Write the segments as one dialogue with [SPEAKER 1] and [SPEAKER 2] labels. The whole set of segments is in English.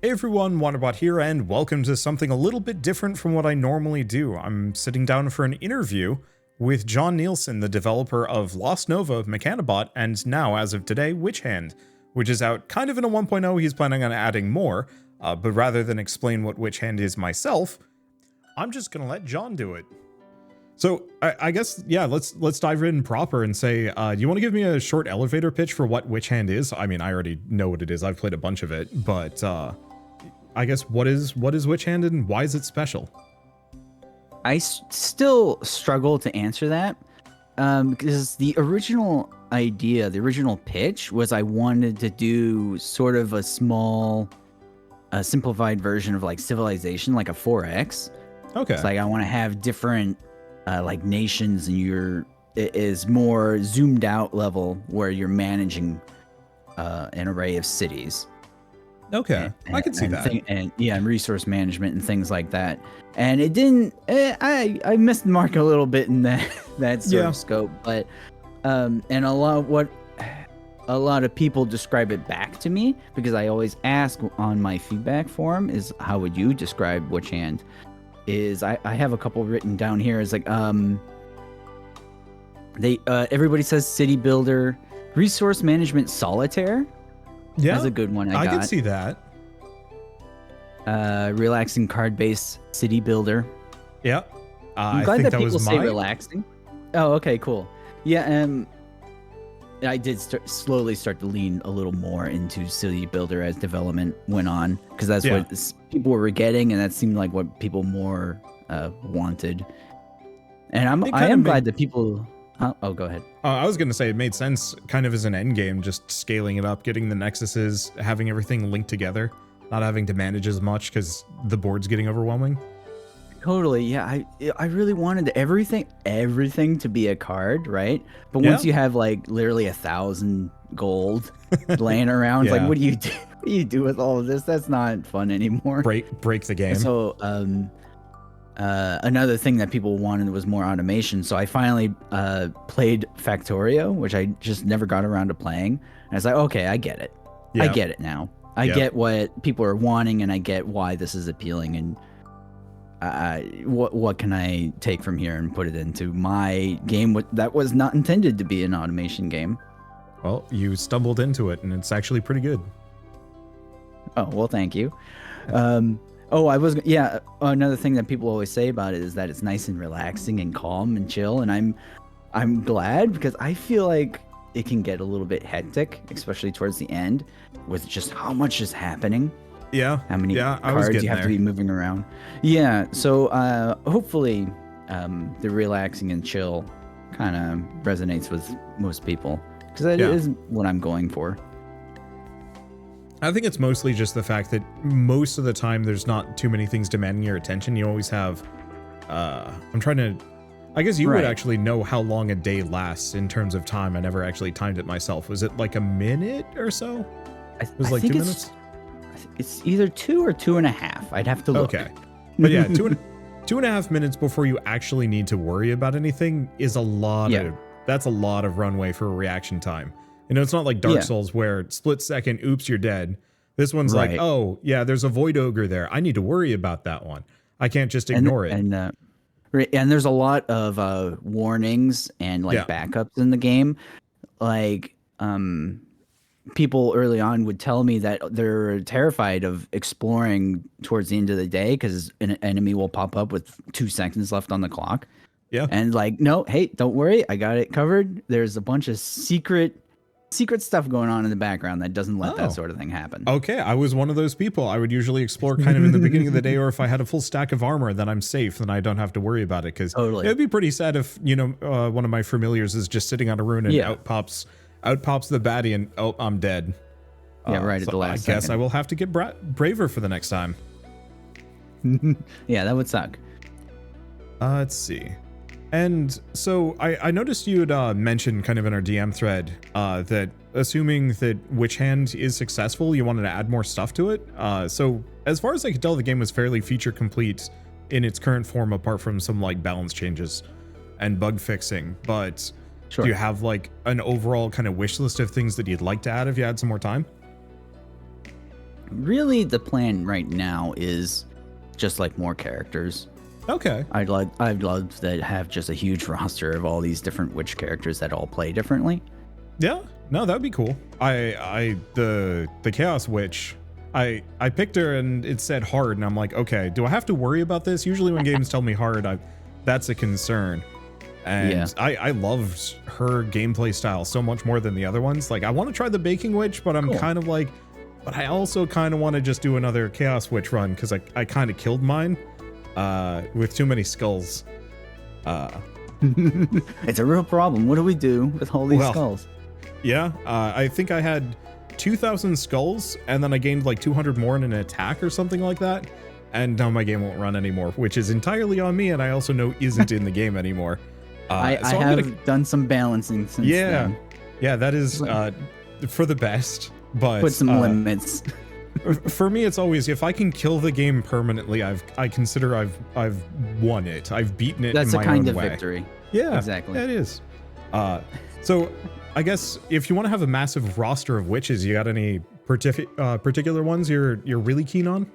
[SPEAKER 1] Hey everyone, Wanderbot here, and welcome to something a little bit different from what I normally do. I'm sitting down for an interview with Jon Nielsen, the developer of Lost Nova, Mechanobot, and now, as of today, WitchHand, which is out kind of in a 1.0. He's planning on adding more, but rather than explain what WitchHand is myself, I'm just gonna let Jon do it. So I guess, yeah, let's dive in proper and say, do you want to give me a short elevator pitch for what WitchHand is? I mean, I already know what it is. I've played a bunch of it, but I guess what is WitchHand and why is it special?
[SPEAKER 2] I still struggle to answer that because the original idea, the original pitch was I wanted to do sort of a small, simplified version of like Civilization, like a 4X.
[SPEAKER 1] Okay.
[SPEAKER 2] It's like I want to have different like nations, and it is more zoomed out level where you're managing an array of cities.
[SPEAKER 1] Okay, I can see that.
[SPEAKER 2] And resource management and things like that. And it didn't. I missed the mark a little bit in that sort of scope. But and a lot of people describe it back to me, because I always ask on my feedback forum is, how would you describe WitchHand? I have a couple written down here. It's like everybody says city builder, resource management, solitaire.
[SPEAKER 1] Yeah,
[SPEAKER 2] that's a good one. I
[SPEAKER 1] can see that.
[SPEAKER 2] Relaxing card-based city builder.
[SPEAKER 1] Yeah,
[SPEAKER 2] I'm glad that people say relaxing. Oh, okay, cool. Yeah, I did slowly start to lean a little more into city builder as development went on, because that's what people were getting, and that seemed like what people more wanted. And I am glad that people. Oh, go ahead.
[SPEAKER 1] I was going to say it made sense kind of as an end game, just scaling it up, getting the nexuses, having everything linked together, not having to manage as much because the board's getting overwhelming.
[SPEAKER 2] Totally, yeah. I really wanted everything to be a card, right? But once you have like literally 1,000 gold laying around, like what do you do? What do you do with all of this? That's not fun anymore.
[SPEAKER 1] Break the game.
[SPEAKER 2] So another thing that people wanted was more automation. So I finally played Factorio, which I just never got around to playing. And I was like, okay, I get it. I get it now. I get what people are wanting, and I get why this is appealing. And what can I take from here and put it into my game that was not intended to be an automation game?
[SPEAKER 1] Well, you stumbled into it, and it's actually pretty good.
[SPEAKER 2] Oh, well, thank you. Another thing that people always say about it is that it's nice and relaxing and calm and chill, and I'm glad, because I feel like it can get a little bit hectic, especially towards the end, with just how much is happening.
[SPEAKER 1] Yeah.
[SPEAKER 2] How many cards you have to be moving around. Yeah, so hopefully the relaxing and chill kind of resonates with most people, because that is what I'm going for.
[SPEAKER 1] I think it's mostly just the fact that most of the time there's not too many things demanding your attention. You always have, I guess you would actually know how long a day lasts in terms of time. I never actually timed it myself. Was it like a minute or so? It was like 2 minutes?
[SPEAKER 2] It's either 2 or 2.5. I'd have to look.
[SPEAKER 1] Okay. But yeah, 2.5 minutes before you actually need to worry about anything is a lot that's a lot of runway for a reaction time. You know, it's not like Dark Souls where split second, oops, you're dead. This one's like, oh, yeah, there's a Void Ogre there. I need to worry about that one. I can't just ignore it.
[SPEAKER 2] And there's a lot of warnings and like backups in the game. Like, people early on would tell me that they're terrified of exploring towards the end of the day because an enemy will pop up with 2 seconds left on the clock.
[SPEAKER 1] Yeah.
[SPEAKER 2] And like, no, hey, don't worry. I got it covered. There's a bunch of secret stuff going on in the background that doesn't let that sort of thing happen.
[SPEAKER 1] Okay, I was one of those people. I would usually explore kind of in the beginning of the day, or if I had a full stack of armor, then I'm safe, then I don't have to worry about it. Because it would be pretty sad if, you know, one of my familiars is just sitting on a rune and out pops the baddie and, oh, I'm dead.
[SPEAKER 2] Right at the last
[SPEAKER 1] second. I guess I will have to get braver for the next time.
[SPEAKER 2] Yeah, that would suck.
[SPEAKER 1] Let's see. And so I noticed you had mentioned kind of in our DM thread that assuming that WitchHand is successful, you wanted to add more stuff to it. So as far as I could tell, the game was fairly feature complete in its current form, apart from some like balance changes and bug fixing. But do you have like an overall kind of wish list of things that you'd like to add if you had some more time?
[SPEAKER 2] Really, the plan right now is just like more characters.
[SPEAKER 1] Okay.
[SPEAKER 2] I'd love to have just a huge roster of all these different witch characters that all play differently.
[SPEAKER 1] Yeah, no, that'd be cool. The Chaos Witch, I picked her and it said hard, and I'm like, okay, do I have to worry about this? Usually when games tell me hard, that's a concern. And yeah. I loved her gameplay style so much more than the other ones. Like, I want to try the Baking Witch, but I'm kind of like, but I also kind of want to just do another Chaos Witch run because I kind of killed mine with too many skulls.
[SPEAKER 2] It's a real problem. What do we do with all these skulls?
[SPEAKER 1] Yeah, I think I had 2,000 skulls, and then I gained like 200 more in an attack or something like that. And now my game won't run anymore, which is entirely on me, and I also know isn't in the game anymore.
[SPEAKER 2] I have done some balancing since then.
[SPEAKER 1] Yeah, that is for the best. But
[SPEAKER 2] put some limits.
[SPEAKER 1] For me, it's always if I can kill the game permanently, I consider I've won it. I've beaten it.
[SPEAKER 2] That's
[SPEAKER 1] in my
[SPEAKER 2] a kind
[SPEAKER 1] own
[SPEAKER 2] of
[SPEAKER 1] way.
[SPEAKER 2] victory.
[SPEAKER 1] Yeah,
[SPEAKER 2] exactly.
[SPEAKER 1] It is. So I guess if you want to have a massive roster of witches, you got any particular ones you're really keen on?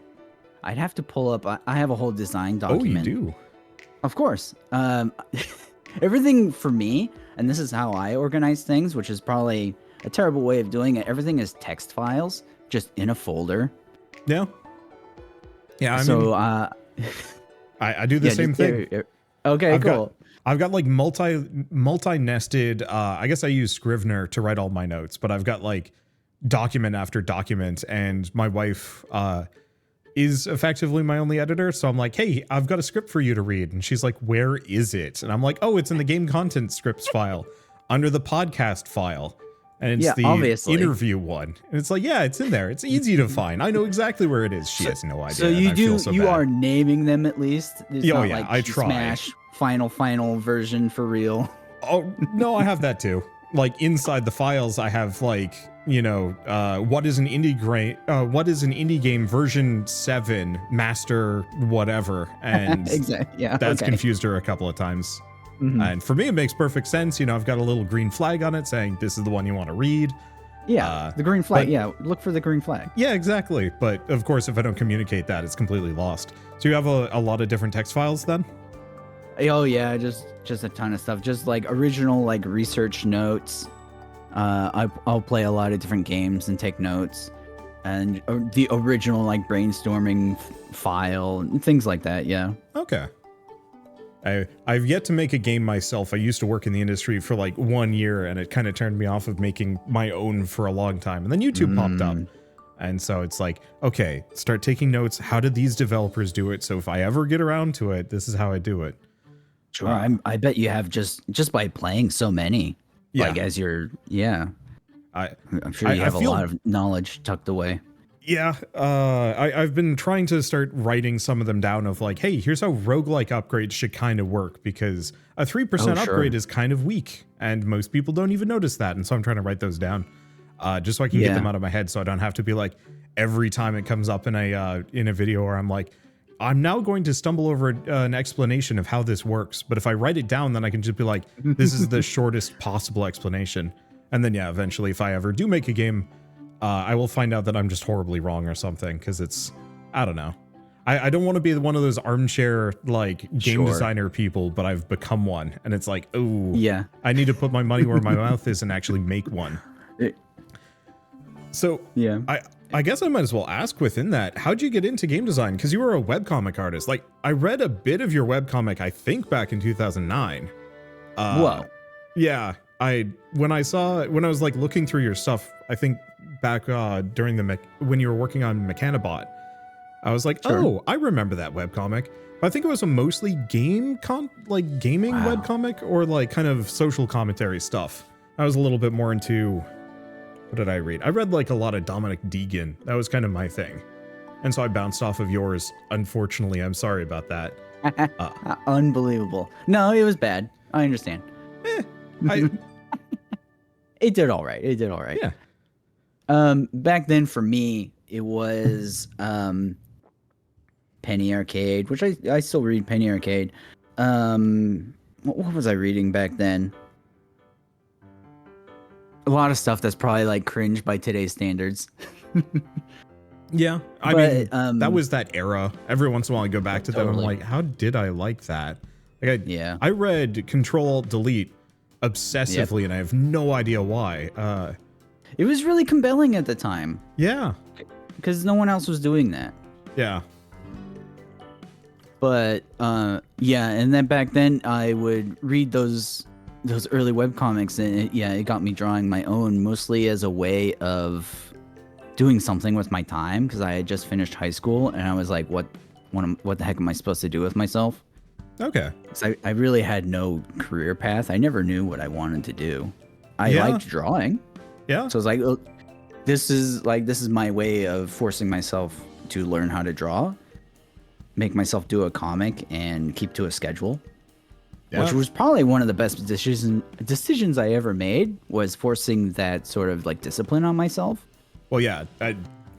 [SPEAKER 2] I'd have to pull up. I have a whole design document.
[SPEAKER 1] Oh, you do?
[SPEAKER 2] Of course. Everything for me, and this is how I organize things, which is probably a terrible way of doing it. Everything is text files, just in a folder.
[SPEAKER 1] Yeah. Yeah. I
[SPEAKER 2] mean,
[SPEAKER 1] I do the same thing.
[SPEAKER 2] Okay, cool.
[SPEAKER 1] I've got like multi-nested. I guess I use Scrivener to write all my notes, but I've got like document after document, and my wife is effectively my only editor. So I'm like, hey, I've got a script for you to read. And she's like, where is it? And I'm like, oh, it's in the game content scripts file under the podcast file. And it's the interview one. And it's like, yeah, it's in there. It's easy to find. I know exactly where it is. She has no idea.
[SPEAKER 2] So you are naming them at least? It's
[SPEAKER 1] not like I try.
[SPEAKER 2] Smash final version for real.
[SPEAKER 1] Oh, no, I have that too. Like inside the files, I have like, you know, what is an indie game version 7 master whatever. And
[SPEAKER 2] exactly. Yeah,
[SPEAKER 1] that's confused her a couple of times. Mm-hmm. And for me, it makes perfect sense. You know, I've got a little green flag on it saying this is the one you want to read.
[SPEAKER 2] Yeah, the green flag. Yeah, look for the green flag.
[SPEAKER 1] Yeah, exactly. But of course, if I don't communicate that, it's completely lost. So you have a lot of different text files then?
[SPEAKER 2] Oh yeah, just a ton of stuff. Just like original like research notes. I'll play a lot of different games and take notes, and the original like brainstorming file and things like that. Yeah.
[SPEAKER 1] Okay. I've yet to make a game myself. I used to work in the industry for like 1 year, and it kind of turned me off of making my own for a long time. And then YouTube popped up. And so it's like, okay, start taking notes. How did these developers do it? So if I ever get around to it, this is how I do it.
[SPEAKER 2] Sure. I bet you have just by playing so many. Yeah. Like as you're, yeah. I'm sure you have a lot of knowledge tucked away.
[SPEAKER 1] Yeah, I've been trying to start writing some of them down of like, hey, here's how roguelike upgrades should kind of work, because a 3% upgrade is kind of weak, and most people don't even notice that. And so I'm trying to write those down just so I can get them out of my head, so I don't have to be like, every time it comes up in a video where I'm like, I'm now going to stumble over an explanation of how this works. But if I write it down, then I can just be like, this is the shortest possible explanation. And then, yeah, eventually, if I ever do make a game, I will find out that I'm just horribly wrong or something, because it's, I don't know. I don't want to be one of those armchair, like, game designer people, but I've become one. And it's like, oh, yeah, I need to put my money where my mouth is and actually make one. So, yeah, I guess I might as well ask within that, how'd you get into game design? Because you were a webcomic artist. Like, I read a bit of your webcomic, I think, back in 2009.
[SPEAKER 2] Whoa.
[SPEAKER 1] Yeah. When I was like looking through your stuff, I think back during when you were working on Mechanabot, I was like, oh, I remember that webcomic. But I think it was a mostly gaming webcomic, or like kind of social commentary stuff. I was a little bit more into, what did I read? I read like a lot of Dominic Deegan. That was kind of my thing. And so I bounced off of yours. Unfortunately, I'm sorry about that.
[SPEAKER 2] Unbelievable. No, it was bad. I understand. It did all right.
[SPEAKER 1] Yeah.
[SPEAKER 2] Back then for me, it was Penny Arcade, which I still read Penny Arcade. What was I reading back then? A lot of stuff that's probably like cringe by today's standards.
[SPEAKER 1] Yeah, I mean, that was that era. Every once in a while I go back to that and I'm like, how did I like that? Like I read Control-Delete obsessively and I have no idea why.
[SPEAKER 2] It was really compelling at the time.
[SPEAKER 1] Yeah.
[SPEAKER 2] Because no one else was doing that.
[SPEAKER 1] Yeah.
[SPEAKER 2] But yeah, and then back then I would read those early webcomics, and it got me drawing my own, mostly as a way of doing something with my time, because I had just finished high school and I was like, what the heck am I supposed to do with myself? Okay. So I really had no career path. I never knew what I wanted to do. I liked drawing. Yeah. So I was like, oh, this is my way of forcing myself to learn how to draw, make myself do a comic and keep to a schedule. Yeah. Which was probably one of the best decisions I ever made, was forcing that sort of like discipline on myself. Well, yeah,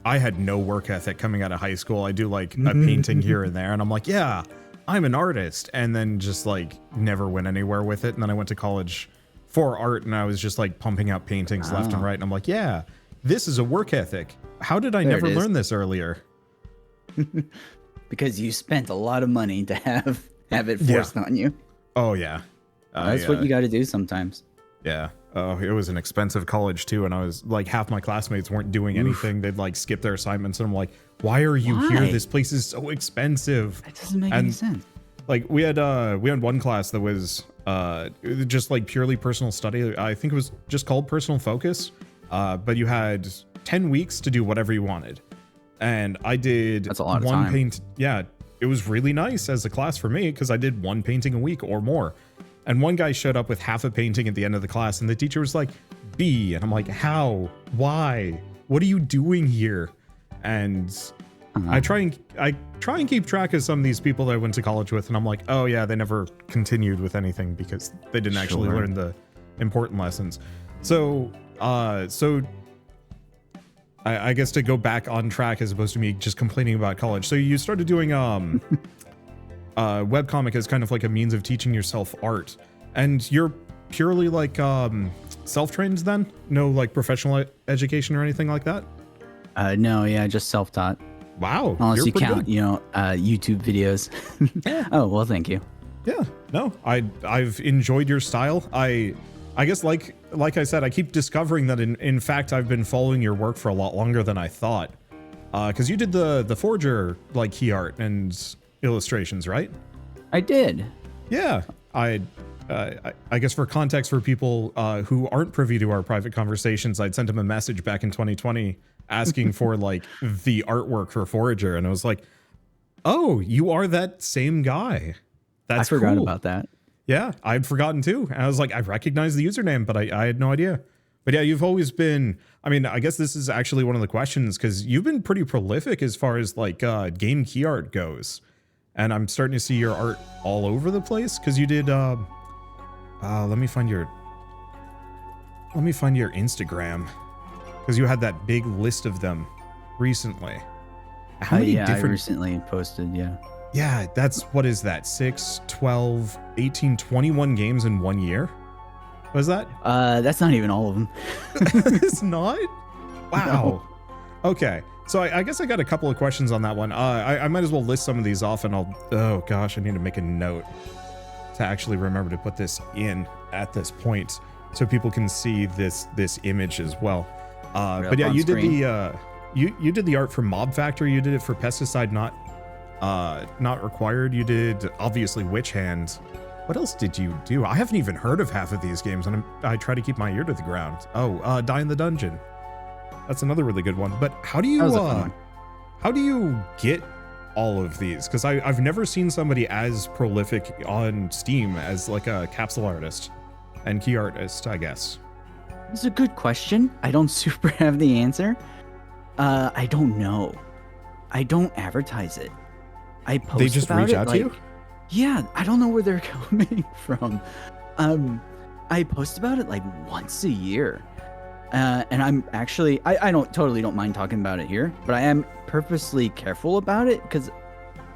[SPEAKER 2] I had no work ethic coming out of high school. I do like a painting here and there, and I'm like, yeah, I'm an artist, and then just like never went anywhere with it. And then I went to college for art, and I was just like pumping out paintings left and right, and I'm like, yeah, this is a work ethic. How did I never learn this earlier? Because you spent a lot of money to have it forced on you. Oh yeah, that's what you got to do sometimes. Yeah. Oh, it was an expensive college too, and I was like, half my classmates weren't doing anything. They'd like skip their assignments, and I'm like, why are you here? This place is so expensive. That doesn't make any sense. Like we had one class that was just like purely personal study. I think it was just called personal focus. But you had 10 weeks to do whatever you wanted. And I did That's a lot of one time. Yeah, it was really nice as a class for me because I did one painting a week or more. And one guy showed up with half a painting at the end of the class, and the teacher was like, B. And I'm like, how? Why? What are you doing here? And I try and keep track of some of these people that I went to college with, and I'm like, oh yeah, they never continued with anything because they didn't actually learn the important lessons. So I guess to go back on track as opposed to me just complaining about college. So you started doing webcomic as kind of like a means of teaching yourself art, and you're purely like self-trained then? No like professional education or anything like that? No, yeah, just self-taught. Wow. Unless you count, YouTube videos. Yeah. Oh, well, thank you. Yeah, no, I've enjoyed your style. I guess like I said, I keep discovering that in fact I've been following your work for a lot longer than I thought. Because you did the Forger like key art and illustrations, right? I did. Yeah. I guess for context for people who aren't privy to our private conversations, I'd sent him a message back in 2020 asking for like the artwork for Forager, and I was like, oh, you are that same guy. That's I forgot about that. Yeah, I'd forgotten too. And I was like, I recognize the username, but I had no idea. But yeah, you've always been, I mean, I guess this is actually one of the questions, because you've been pretty prolific as far as like game key art goes. And I'm starting to see your art all over the place, because you did, let me find your Instagram, because you had that big list of them recently. How many different... I recently posted, yeah. Yeah, what is that? 6, 12, 18, 21 games in 1 year? Was that? That's not even all of them. It's not? Wow. No. Okay. So I guess I got a couple of questions on that one. I might as well list some of these off, and oh gosh, I need to make a note to actually remember to put this in at this point so people can see this image as well. But yeah, you did you did the art for Mob Factory. You did it for Pesticide Not Required. You did obviously WitchHand. What else did you do? I haven't even heard of half of these games, and I try to keep my ear to the ground. Oh, Die in the Dungeon. That's another really good one. But how do you get all of these? Because I've never seen somebody as prolific on Steam as like a capsule artist and key artist, I guess. It's a good question. I don't super have the answer. I don't know. I don't advertise it. I post They just about reach it, out to you? Yeah, I don't know where they're coming from. I post about it like once a year. And I'm actually, I don't mind talking about it here, but I am purposely careful about it because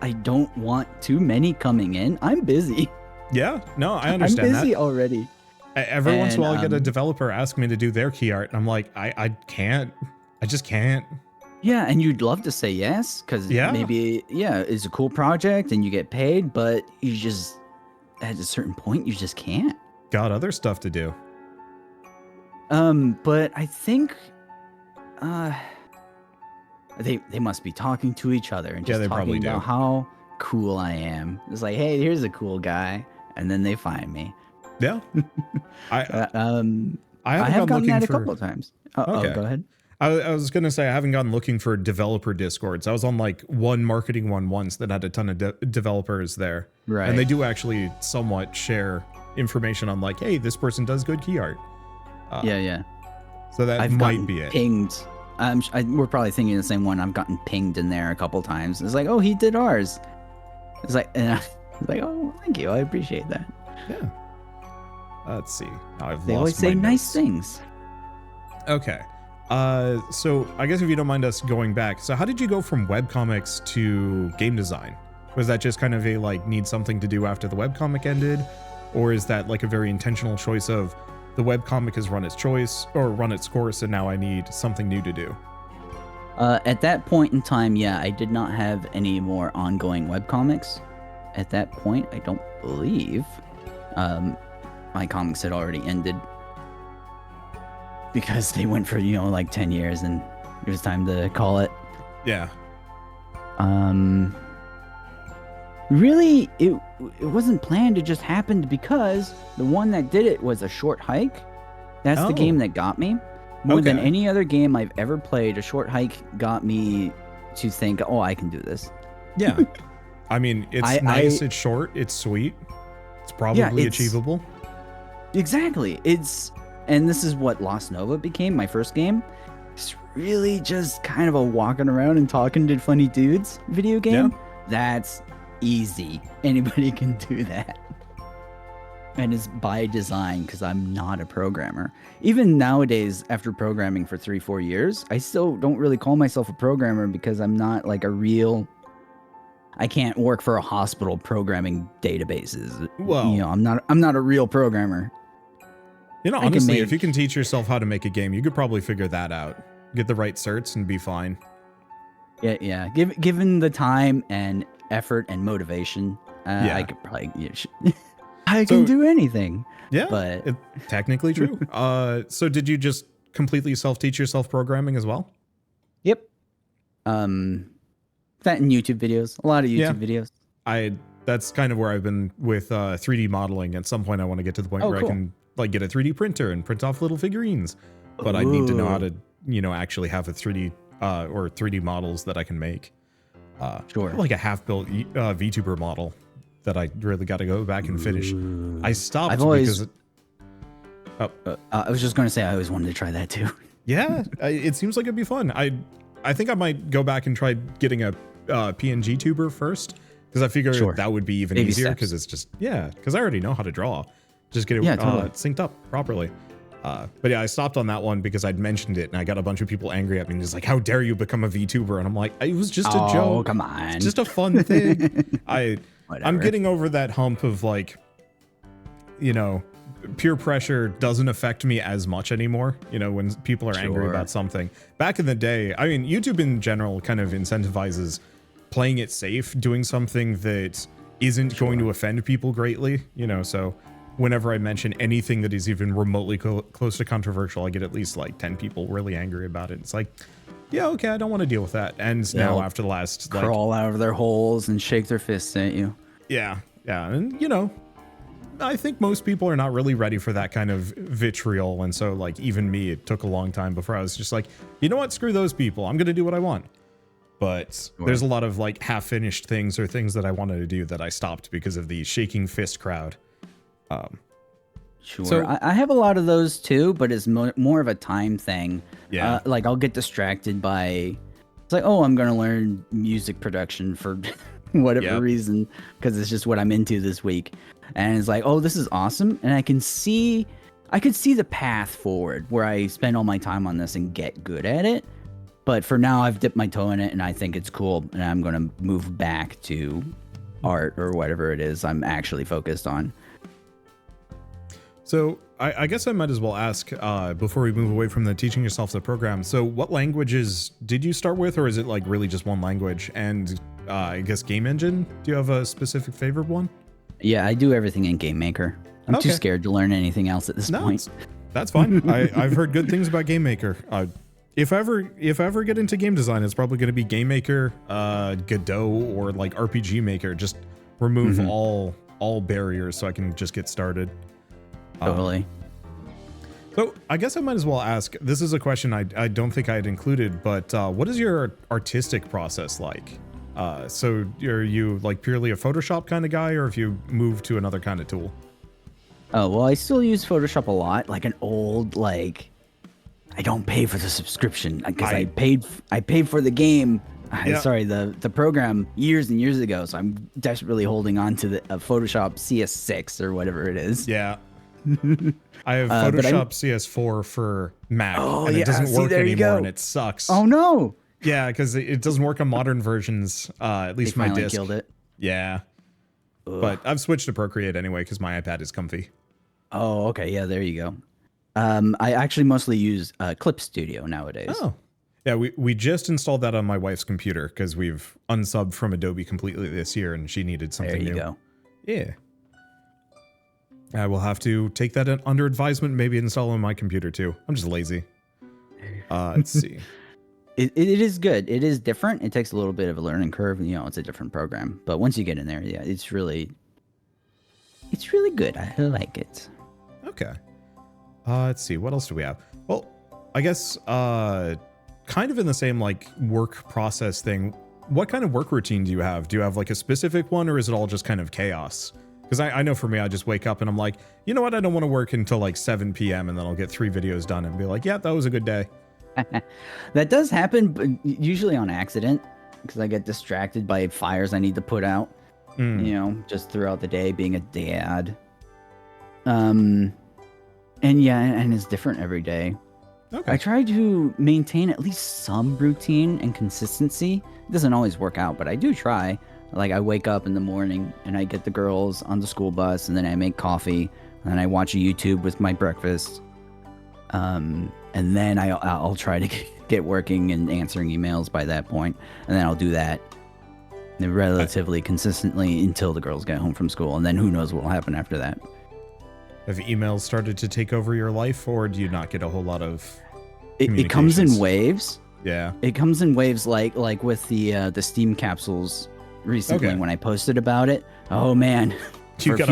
[SPEAKER 2] I don't want too many coming in. I'm busy. Yeah, no, I understand that. I'm busy already. Every once in a while I get a developer ask me to do their key art, and I'm like, I can't. I just can't. Yeah, and you'd love to say yes, because maybe, it's a cool project and you get paid, but you just, at a certain point, you just can't.
[SPEAKER 1] Got other stuff to do.
[SPEAKER 2] But I think, they must be talking to each other and just talking about how cool I am. It's like, hey, here's a cool guy, and then they find me.
[SPEAKER 1] Yeah. I
[SPEAKER 2] have gotten that a couple of times.
[SPEAKER 1] Okay.
[SPEAKER 2] Oh, go ahead.
[SPEAKER 1] I was going to say I haven't gone looking for developer discords. I was on like one marketing one once that had a ton of developers there.
[SPEAKER 2] Right.
[SPEAKER 1] And they do actually somewhat share information on like, hey, this person does good key art.
[SPEAKER 2] Yeah.
[SPEAKER 1] So that might be it.
[SPEAKER 2] Pinged. We're probably thinking the same one. I've gotten pinged in there a couple times. It's like, oh, he did ours. It's like, and I was like, oh, thank you. I appreciate that.
[SPEAKER 1] Yeah. Let's see.
[SPEAKER 2] They always say nice things.
[SPEAKER 1] Okay. So I guess if you don't mind us going back, so how did you go from webcomics to game design? Was that just kind of a like need something to do after the webcomic ended? Or is that like a very intentional choice of the webcomic has run its course and now I need something new to do?
[SPEAKER 2] At that point in time, I did not have any more ongoing webcomics. At that point, I don't believe my comics had already ended, because they went for, like 10 years and it was time to call it.
[SPEAKER 1] Yeah.
[SPEAKER 2] Really, it wasn't planned. It just happened because the one that did it was A Short Hike. That's the game that got me. More than any other game I've ever played, A Short Hike got me to think, oh, I can do this.
[SPEAKER 1] Yeah. I mean, it's nice, it's short, it's sweet. It's probably achievable.
[SPEAKER 2] Exactly. And this is what Lost Nova became, my first game. It's really just kind of a walking around and talking to funny dudes video game. Yeah. That's easy. Anybody can do that. And it's by design, because I'm not a programmer. Even nowadays, after programming for 3-4 years, I still don't really call myself a programmer, because I'm not like I can't work for a hospital programming databases. Well, I'm not a real programmer.
[SPEAKER 1] Honestly, if you can teach yourself how to make a game, you could probably figure that out. Get the right certs and be fine.
[SPEAKER 2] Yeah. Given the time and effort and motivation, I could probably. I can do anything.
[SPEAKER 1] Yeah,
[SPEAKER 2] but
[SPEAKER 1] it's technically true. So did you just completely self-teach yourself programming as well?
[SPEAKER 2] Yep. That and YouTube videos. A lot of YouTube videos.
[SPEAKER 1] That's kind of where I've been with 3D modeling. At some point, I want to get to the point where I can like get a 3D printer and print off little figurines. But I need to know how to, actually have a 3D or 3D models that I can make.
[SPEAKER 2] Sure.
[SPEAKER 1] Like a half-built VTuber model that I really got to go back and finish. I stopped because.
[SPEAKER 2] I was just going to say I always wanted to try that too.
[SPEAKER 1] Yeah, it seems like it'd be fun. I think I might go back and try getting a PNG tuber first, because I figure that would be even easier, because it's just because I already know how to draw. Just get it synced up properly. But I stopped on that one because I'd mentioned it and I got a bunch of people angry at me and just like, how dare you become a VTuber? And I'm like, it was just a joke.
[SPEAKER 2] Oh, come on.
[SPEAKER 1] It's just a fun thing. I'm getting over that hump of like, peer pressure doesn't affect me as much anymore. When people are angry about something. Back in the day, I mean, YouTube in general kind of incentivizes playing it safe, doing something that isn't going to offend people greatly, so whenever I mention anything that is even remotely close to controversial, I get at least like 10 people really angry about it. It's like, yeah, okay, I don't want to deal with that. And now after the last
[SPEAKER 2] crawl out of their holes and shake their fists at you.
[SPEAKER 1] Yeah. And I think most people are not really ready for that kind of vitriol. And so like even me, it took a long time before I was just like, you know what, screw those people. I'm going to do what I want. But there's a lot of like half-finished things or things that I wanted to do that I stopped because of the shaking fist crowd.
[SPEAKER 2] Sure. So, I have a lot of those too, but it's more of a time thing.
[SPEAKER 1] Yeah.
[SPEAKER 2] Like I'll get distracted by, it's like, oh, I'm going to learn music production for whatever reason, because it's just what I'm into this week. And it's like, oh, this is awesome. And I could see the path forward where I spend all my time on this and get good at it. But for now, I've dipped my toe in it and I think it's cool. And I'm going to move back to art or whatever it is I'm actually focused on.
[SPEAKER 1] So I guess I might as well ask before we move away from the teaching yourself the program. So what languages did you start with, or is it like really just one language? And I guess game engine. Do you have a specific favorite one?
[SPEAKER 2] Yeah, I do everything in Game Maker. I'm too scared to learn anything else at this point.
[SPEAKER 1] That's fine. I've heard good things about Game Maker. If I ever get into game design, it's probably going to be Game Maker, Godot, or like RPG Maker. Just remove all barriers so I can just get started.
[SPEAKER 2] Totally.
[SPEAKER 1] So I guess I might as well ask, this is a question I don't think I had included, but what is your artistic process like? So are you like purely a Photoshop kind of guy, or have you moved to another kind of tool?
[SPEAKER 2] Oh, well, I still use Photoshop a lot, like an old, like, I don't pay for the subscription because I paid for the game. Sorry, the program years and years ago. So I'm desperately holding on to the Photoshop CS6 or whatever it is.
[SPEAKER 1] Yeah. I have Photoshop CS4 for Mac, and it doesn't work anymore, and it sucks.
[SPEAKER 2] Oh no!
[SPEAKER 1] Yeah, because it doesn't work on modern versions. At least my disc
[SPEAKER 2] killed it.
[SPEAKER 1] Yeah, but I've switched to Procreate anyway because my iPad is comfy.
[SPEAKER 2] Oh, okay. Yeah, there you go. I actually mostly use Clip Studio nowadays.
[SPEAKER 1] Oh, yeah. We just installed that on my wife's computer because we've unsubbed from Adobe completely this year, and she needed something new.
[SPEAKER 2] There you go.
[SPEAKER 1] Yeah. I will have to take that under advisement, maybe install on my computer too. I'm just lazy. Let's see.
[SPEAKER 2] It is good. It is different. It takes a little bit of a learning curve. You know, it's a different program. But once you get in there, yeah, it's really good. I like it.
[SPEAKER 1] Okay. Let's see. What else do we have? Well, I guess kind of in the same like work process thing. What kind of work routine do you have? Do you have like a specific one, or is it all just kind of chaos? Because I know for me, I just wake up and I'm like, you know what? I don't want to work until like 7 p.m. and then I'll get 3 videos done and be like, yeah, that was a good day.
[SPEAKER 2] That does happen, but usually on accident, because I get distracted by fires I need to put out, you know, just throughout the day, being a dad. And yeah, and it's different every day.
[SPEAKER 1] Okay.
[SPEAKER 2] I try to maintain at least some routine and consistency. It doesn't always work out, but I do try. Like I wake up in the morning and I get the girls on the school bus, and then I make coffee, and then I watch YouTube with my breakfast. And then I'll try to get working and answering emails by that point, and then I'll do that relatively consistently until the girls get home from school, and then who knows what will happen after that.
[SPEAKER 1] Have emails started to take over your life, or do you not get a whole lot of
[SPEAKER 2] it comes in waves.
[SPEAKER 1] Yeah.
[SPEAKER 2] It comes in waves like with the Steam capsules recently when I posted about it. Oh man. For a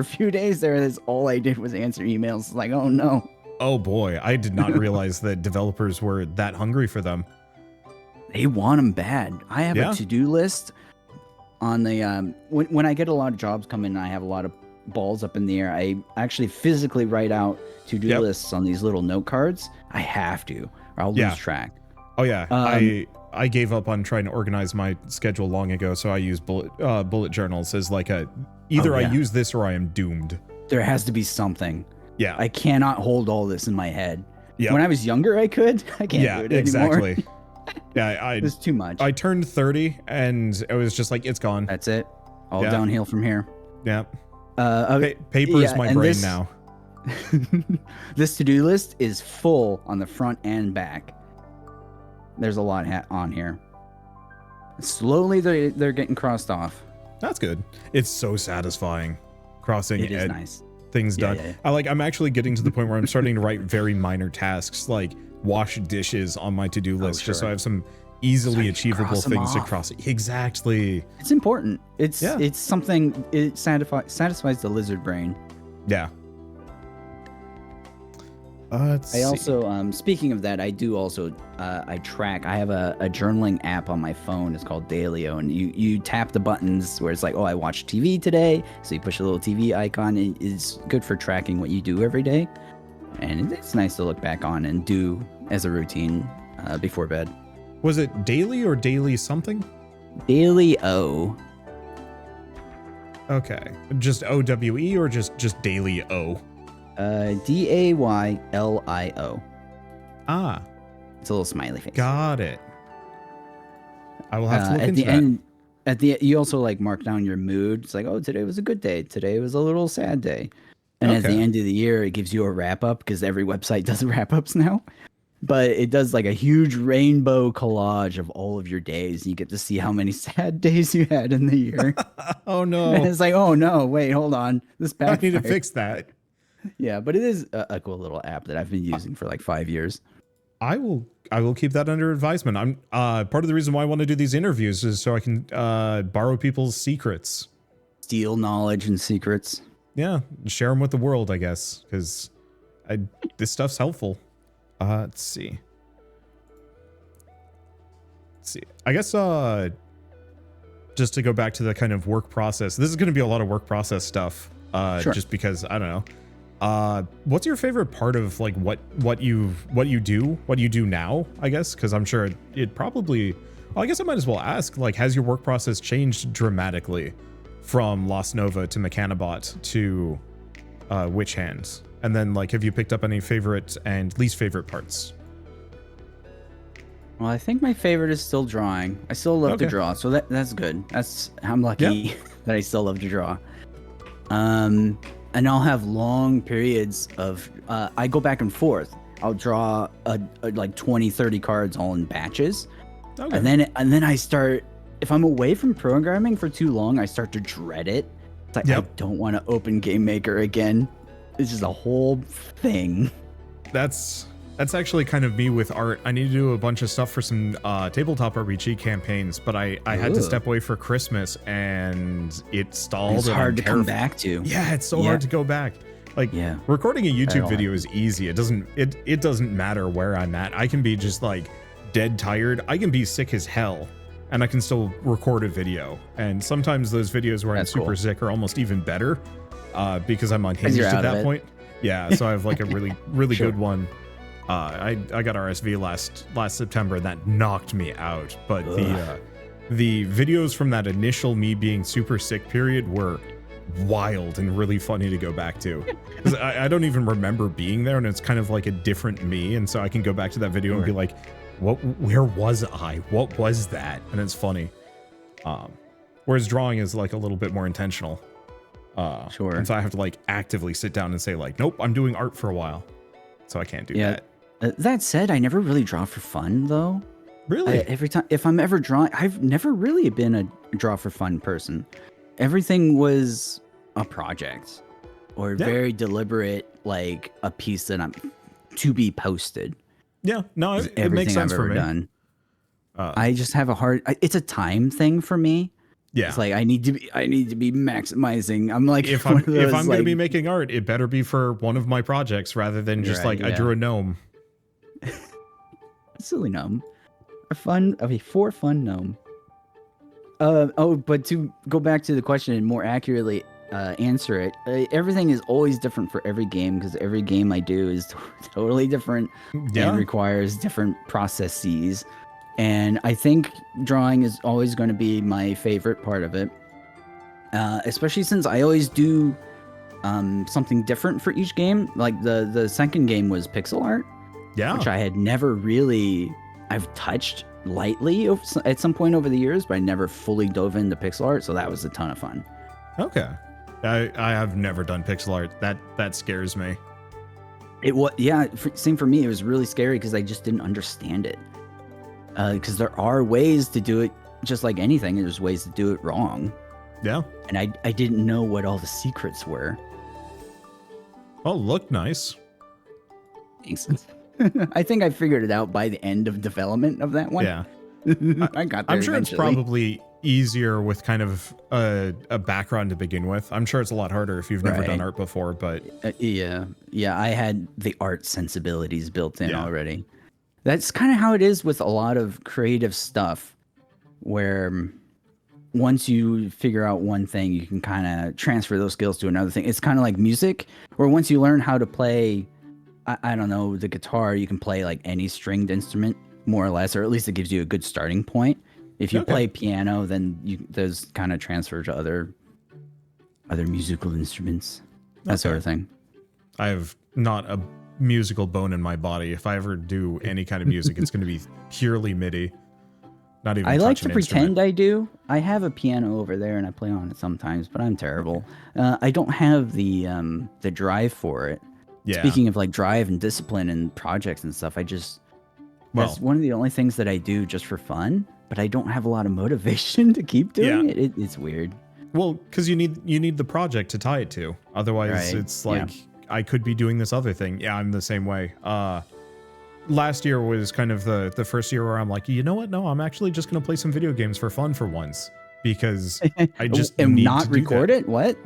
[SPEAKER 2] few days there, that's all I did was answer emails. It's like, oh no.
[SPEAKER 1] Oh boy, I did not realize that developers were that hungry for them.
[SPEAKER 2] They want them bad. I have a to-do list on the when I get a lot of jobs come in and I have a lot of balls up in the air, I actually physically write out to-do lists on these little note cards. I have to, or I'll lose track.
[SPEAKER 1] Oh yeah, I gave up on trying to organize my schedule long ago, so I use bullet journals as like either I use this or I am doomed.
[SPEAKER 2] There has to be something.
[SPEAKER 1] Yeah.
[SPEAKER 2] I cannot hold all this in my head.
[SPEAKER 1] Yeah.
[SPEAKER 2] When I was younger, I could. I can't do it anymore.
[SPEAKER 1] Exactly. Yeah,
[SPEAKER 2] it's too much.
[SPEAKER 1] I turned 30 and it was just like, it's gone.
[SPEAKER 2] That's it. All downhill from here.
[SPEAKER 1] Yeah. Paper is my brain now.
[SPEAKER 2] This to-do list is full on the front and back. There's a lot on here. Slowly, they're getting crossed off.
[SPEAKER 1] That's good. It's so satisfying crossing
[SPEAKER 2] it is nice.
[SPEAKER 1] Things done. Yeah. I'm actually getting to the point where I'm starting to write very minor tasks like wash dishes on my to-do list, just so I have some easily achievable things to cross. Exactly.
[SPEAKER 2] It's important. It's something. It satisfies the lizard brain.
[SPEAKER 1] Yeah.
[SPEAKER 2] I also, speaking of that, I do also, I track. I have a journaling app on my phone. It's called Dailyo, and you tap the buttons where it's like, oh, I watched TV today. So you push a little TV icon. It's good for tracking what you do every day, and it's nice to look back on and do as a routine before bed.
[SPEAKER 1] Was it daily or daily something?
[SPEAKER 2] Dailyo.
[SPEAKER 1] Okay, just OWE or just Dailyo?
[SPEAKER 2] Daylio.
[SPEAKER 1] Ah.
[SPEAKER 2] It's a little smiley face.
[SPEAKER 1] Got it. I will have to look into that.
[SPEAKER 2] End, you also like mark down your mood. It's like, oh, today was a good day. Today was a little sad day. And at the end of the year, it gives you a wrap up because every website does wrap ups now. But it does like a huge rainbow collage of all of your days. And you get to see how many sad days you had in the year.
[SPEAKER 1] Oh no.
[SPEAKER 2] And it's like, oh no, wait, hold on. This backfired.
[SPEAKER 1] I need to fix that.
[SPEAKER 2] Yeah, but it is a cool little app that I've been using for like 5 years.
[SPEAKER 1] I will keep that under advisement. I'm part of the reason why I want to do these interviews is so I can borrow people's secrets.
[SPEAKER 2] Steal knowledge and secrets.
[SPEAKER 1] Yeah, share them with the world, I guess, because this stuff's helpful. Let's see. I guess just to go back to the kind of work process. This is going to be a lot of work process stuff.
[SPEAKER 2] Sure.
[SPEAKER 1] Just because I don't know. What's your favorite part of like what you do now? I guess because I'm sure it probably. Well, I guess I might as well ask. Like, has your work process changed dramatically from Lost Nova to Mechanobot to WitchHand? And then, like, have you picked up any favorite and least favorite parts?
[SPEAKER 2] Well, I think my favorite is still drawing. I still love to draw, so that's good. I'm lucky that I still love to draw. And I'll have long periods of I go back and forth. I'll draw like 20, 30 cards all in batches. Okay. And then I start, if I'm away from programming for too long, I start to dread it. It's like I don't want to open Game Maker again. It's just a whole thing. That's
[SPEAKER 1] actually kind of me with art. I need to do a bunch of stuff for some tabletop RPG campaigns, but I had to step away for Christmas and it stalled.
[SPEAKER 2] It's hard to come back to.
[SPEAKER 1] Yeah, it's so hard to go back. Like recording a YouTube video is easy. It doesn't matter where I'm at. I can be just like dead tired. I can be sick as hell and I can still record a video. And sometimes those videos where I'm super sick are almost even better. Because I'm unhinged at that point. Yeah, so I have like a really good one. I got RSV last September and that knocked me out. But the videos from that initial me being super sick period were wild and really funny to go back to. Because I don't even remember being there, and it's kind of like a different me. And so I can go back to that video and be like, where was I? What was that? And it's funny. Whereas drawing is like a little bit more intentional. And so I have to like actively sit down and say like, nope, I'm doing art for a while. So I can't do that.
[SPEAKER 2] That said, I never really draw for fun though.
[SPEAKER 1] Really?
[SPEAKER 2] Every time, if I'm ever drawing, I've never really been a draw for fun person. Everything was a project or very deliberate, like a piece that I'm to be posted.
[SPEAKER 1] Yeah, no, it makes sense for me.
[SPEAKER 2] Done. I just have it's a time thing for me.
[SPEAKER 1] Yeah,
[SPEAKER 2] it's like I need to be maximizing. I'm like,
[SPEAKER 1] if I'm going to be making art, it better be for one of my projects rather than just I drew a gnome.
[SPEAKER 2] A silly gnome, a fun gnome. But to go back to the question and more accurately answer it, everything is always different for every game because every game I do is totally different and requires different processes. And I think drawing is always going to be my favorite part of it, especially since I always do something different for each game. Like the second game was pixel art, which I had never really, I've touched lightly at some point over the years, but I never fully dove into pixel art, so that was a ton of fun.
[SPEAKER 1] Okay, I have never done pixel art. That scares me.
[SPEAKER 2] It was same for me. It was really scary because I just didn't understand it. Because there are ways to do it, just like anything. There's ways to do it wrong.
[SPEAKER 1] Yeah.
[SPEAKER 2] And I didn't know what all the secrets were.
[SPEAKER 1] Oh, look nice.
[SPEAKER 2] Thanks. I think I figured it out by the end of development of that one.
[SPEAKER 1] Yeah.
[SPEAKER 2] I got there
[SPEAKER 1] I'm sure it's probably easier with kind of a background to begin with. I'm sure it's a lot harder if you've never done art before, but...
[SPEAKER 2] Yeah, I had the art sensibilities built in already. That's kind of how it is with a lot of creative stuff, where once you figure out one thing, you can kind of transfer those skills to another thing. It's kind of like music, where once you learn how to play, I don't know, the guitar, you can play like any stringed instrument, more or less, or at least it gives you a good starting point. If you play piano, then there's kind of transfer to other musical instruments, that sort of thing.
[SPEAKER 1] I have not a musical bone in my body. If I ever do any kind of music, it's going to be purely MIDI. Not even.
[SPEAKER 2] I like to pretend I do, I have a piano over there and I play on it sometimes, but I'm terrible. I don't have the drive for it.
[SPEAKER 1] Yeah.
[SPEAKER 2] Speaking of like drive and discipline and projects and stuff, that's one of the only things that I do just for fun, but I don't have a lot of motivation to keep doing it. It's weird.
[SPEAKER 1] Well, because you need the project to tie it to. Otherwise, it's like I could be doing this other thing. Yeah, I'm the same way. Last year was kind of the first year where I'm like, you know what? No, I'm actually just gonna play some video games for fun for once because I just
[SPEAKER 2] and
[SPEAKER 1] need
[SPEAKER 2] not
[SPEAKER 1] to do
[SPEAKER 2] record
[SPEAKER 1] that.
[SPEAKER 2] it. What?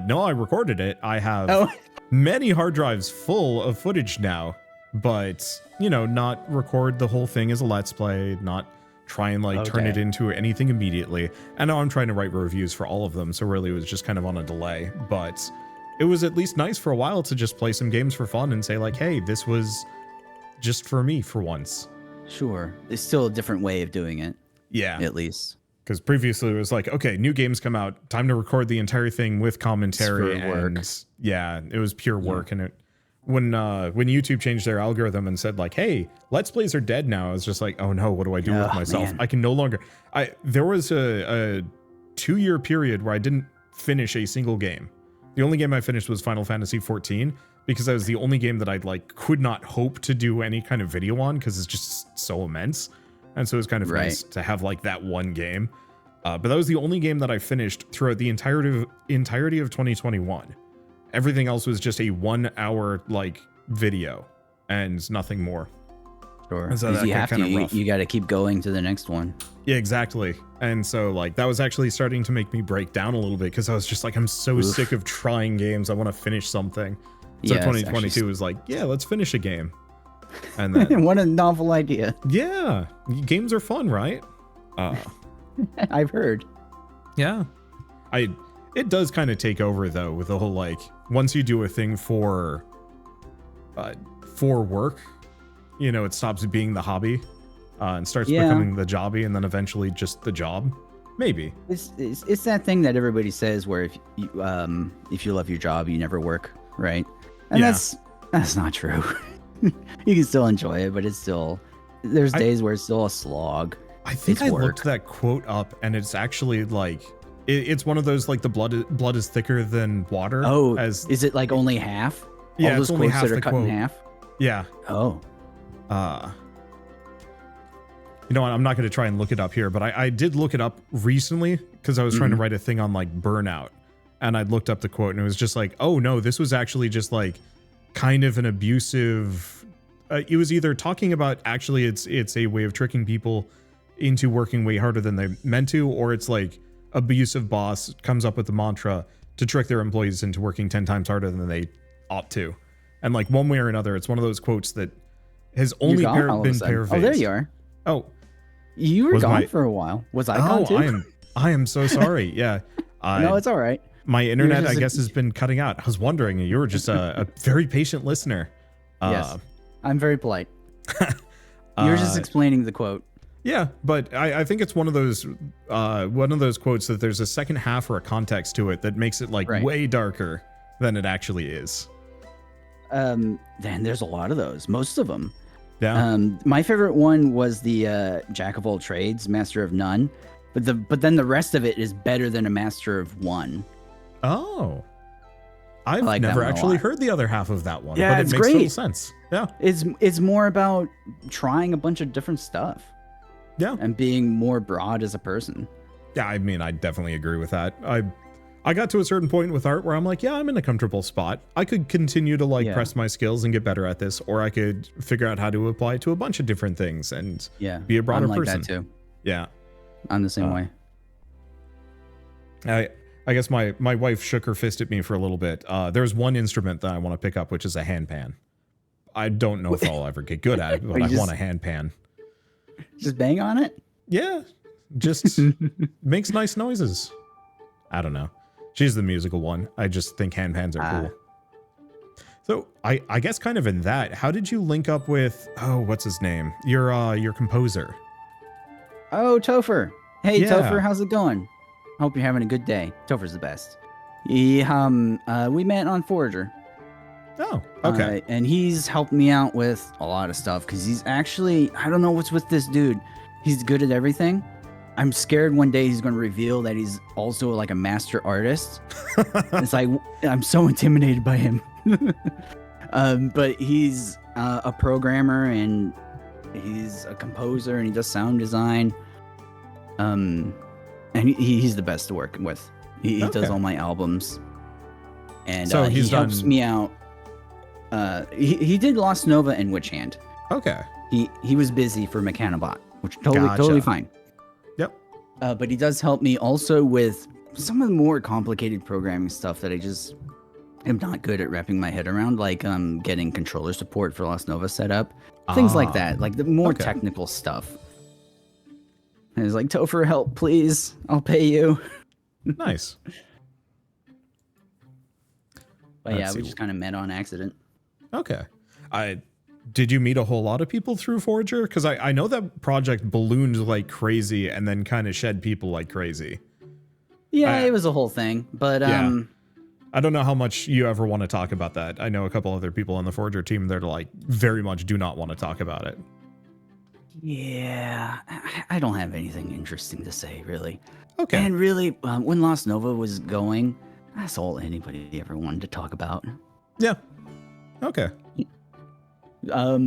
[SPEAKER 1] No, I recorded it. I have many hard drives full of footage now, but not record the whole thing as a let's play, not try and like turn it into anything immediately. I know I'm trying to write reviews for all of them, so really it was just kind of on a delay, but it was at least nice for a while to just play some games for fun and say like, hey, this was just for me for once.
[SPEAKER 2] Sure. It's still a different way of doing it.
[SPEAKER 1] Yeah.
[SPEAKER 2] At least.
[SPEAKER 1] Because previously it was like, okay, new games come out, time to record the entire thing with commentary.
[SPEAKER 2] Work.
[SPEAKER 1] Yeah, it was pure work. And when YouTube changed their algorithm and said like, hey, Let's Plays are dead now, I was just like, oh no, what do I do with myself? Man. I can no longer. There was a 2-year period where I didn't finish a single game. The only game I finished was Final Fantasy 14 because that was the only game that I like could not hope to do any kind of video on because it's just so immense. And so it was kind of nice to have like that one game. But that was the only game that I finished throughout the entirety of 2021. Everything else was just a 1-hour like video and nothing more.
[SPEAKER 2] Sure. And so you got to keep going to the next one.
[SPEAKER 1] Yeah, exactly. And so like that was actually starting to make me break down a little bit because I was just like, I'm so sick of trying games. I want to finish something. So 2022 was like, yeah, let's finish a game. And then
[SPEAKER 2] what a novel idea.
[SPEAKER 1] Yeah, games are fun, right?
[SPEAKER 2] I've heard.
[SPEAKER 1] Yeah. It does kind of take over though with the whole like once you do a thing for work, it stops being the hobby and starts becoming the jobby, and then eventually just the job. Maybe
[SPEAKER 2] it's that thing that everybody says where if you love your job, you never work, right? And that's not true. You can still enjoy it, but there's days where it's still a slog.
[SPEAKER 1] I think I looked that quote up, and it's actually like it's one of those like the blood is thicker than water.
[SPEAKER 2] Oh, is it like only half?
[SPEAKER 1] Yeah,
[SPEAKER 2] all those
[SPEAKER 1] it's only
[SPEAKER 2] quotes
[SPEAKER 1] half
[SPEAKER 2] that are
[SPEAKER 1] the
[SPEAKER 2] cut
[SPEAKER 1] quote.
[SPEAKER 2] in half.
[SPEAKER 1] Yeah.
[SPEAKER 2] Oh.
[SPEAKER 1] You know what? I'm not going to try and look it up here, but I did look it up recently because I was trying to write a thing on like burnout, and I looked up the quote, and it was just like, oh no, this was actually just like kind of an abusive. It was either talking about actually it's a way of tricking people into working way harder than they meant to, or it's like abusive boss comes up with the mantra to trick their employees into working 10 times harder than they ought to. And like one way or another, it's one of those quotes that has only been paraphrased.
[SPEAKER 2] Oh, there you are.
[SPEAKER 1] Oh,
[SPEAKER 2] you were gone for a while. Was I gone too?
[SPEAKER 1] I am so sorry. Yeah.
[SPEAKER 2] No, it's all right.
[SPEAKER 1] My internet, I guess, has been cutting out. I was wondering, you were just a very patient listener.
[SPEAKER 2] Yes, I'm very polite. You're just explaining the quote.
[SPEAKER 1] Yeah, but I think it's one of those quotes that there's a second half or a context to it that makes it like way darker than it actually is.
[SPEAKER 2] Then there's a lot of those. Most of them.
[SPEAKER 1] Yeah.
[SPEAKER 2] My favorite one was the Jack of all trades, master of none, but then the rest of it is better than a master of one.
[SPEAKER 1] Oh. I've never actually heard the other half of that one,
[SPEAKER 2] yeah,
[SPEAKER 1] but it makes total sense. Yeah.
[SPEAKER 2] It's more about trying a bunch of different stuff.
[SPEAKER 1] Yeah.
[SPEAKER 2] And being more broad as a person.
[SPEAKER 1] Yeah, I mean, I definitely agree with that. I got to a certain point with art where I'm like, yeah, I'm in a comfortable spot. I could continue to press my skills and get better at this, or I could figure out how to apply it to a bunch of different things and be a broader person.
[SPEAKER 2] That too.
[SPEAKER 1] Yeah.
[SPEAKER 2] I'm the same way.
[SPEAKER 1] I guess my wife shook her fist at me for a little bit. There's one instrument that I want to pick up, which is a handpan. I don't know if I'll ever get good at it, but I want a handpan.
[SPEAKER 2] Just bang on it?
[SPEAKER 1] Yeah. Just makes nice noises. I don't know. She's the musical one. I just think handpans are cool. So I guess kind of in that, how did you link up with, what's his name? Your composer.
[SPEAKER 2] Oh, Topher. Hey, Topher, how's it going? Hope you're having a good day. Topher's the best. We met on Forager.
[SPEAKER 1] Oh, okay.
[SPEAKER 2] And he's helped me out with a lot of stuff because he's actually, I don't know what's with this dude. He's good at everything, I'm scared one day he's going to reveal that he's also like a master artist. It's like, I'm so intimidated by him. But he's a programmer and he's a composer and he does sound design. And he's the best to work with. He does all my albums. And so he helps me out. He did Lost Nova and WitchHand.
[SPEAKER 1] Okay.
[SPEAKER 2] He was busy for Mechanobot, which totally fine.
[SPEAKER 1] Yep.
[SPEAKER 2] But he does help me also with some of the more complicated programming stuff that I just am not good at wrapping my head around, like getting controller support for Lost Nova set up, things like that, like the more technical stuff. And it's like, Topher, help, please. I'll pay you.
[SPEAKER 1] Nice.
[SPEAKER 2] But we just kind of met on accident.
[SPEAKER 1] Okay. Did you meet a whole lot of people through Forger? Because I know that project ballooned like crazy and then kind of shed people like crazy.
[SPEAKER 2] Yeah, it was a whole thing. But
[SPEAKER 1] I don't know how much you ever want to talk about that. I know a couple other people on the Forger team that are like very much do not want to talk about it.
[SPEAKER 2] Yeah, I don't have anything interesting to say, really.
[SPEAKER 1] Okay.
[SPEAKER 2] And really, when Lost Nova was going, that's all anybody ever wanted to talk about.
[SPEAKER 1] Yeah. Okay.
[SPEAKER 2] I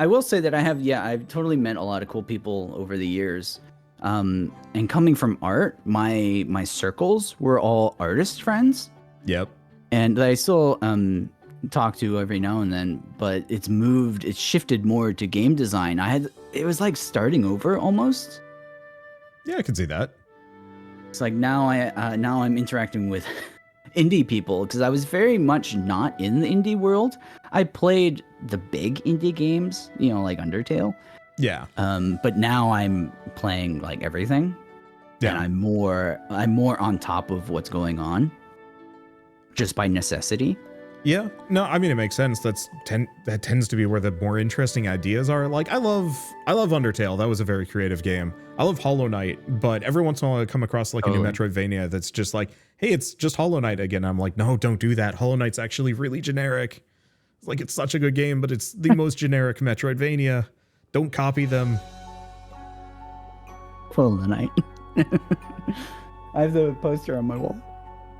[SPEAKER 2] will say that I've totally met a lot of cool people over the years. And coming from art, my circles were all artist friends.
[SPEAKER 1] Yep.
[SPEAKER 2] And I still talk to every now and then, but it's shifted more to game design. It was like starting over almost.
[SPEAKER 1] Yeah, I can see that.
[SPEAKER 2] It's like now I'm interacting with indie people because I was very much not in the indie world. I played the big indie games, like Undertale.
[SPEAKER 1] Yeah.
[SPEAKER 2] But now I'm playing like everything. Yeah. And I'm more on top of what's going on just by necessity.
[SPEAKER 1] Yeah. No, I mean, it makes sense. That tends to be where the more interesting ideas are. Like, I love Undertale. That was a very creative game. I love Hollow Knight, but every once in a while I come across like a new Metroidvania that's just like, hey, it's just Hollow Knight again. I'm like, no, don't do that. Hollow Knight's actually really generic. It's like, it's such a good game, but it's the most generic Metroidvania. Don't copy them.
[SPEAKER 2] Hollow Knight. I have the poster on my wall.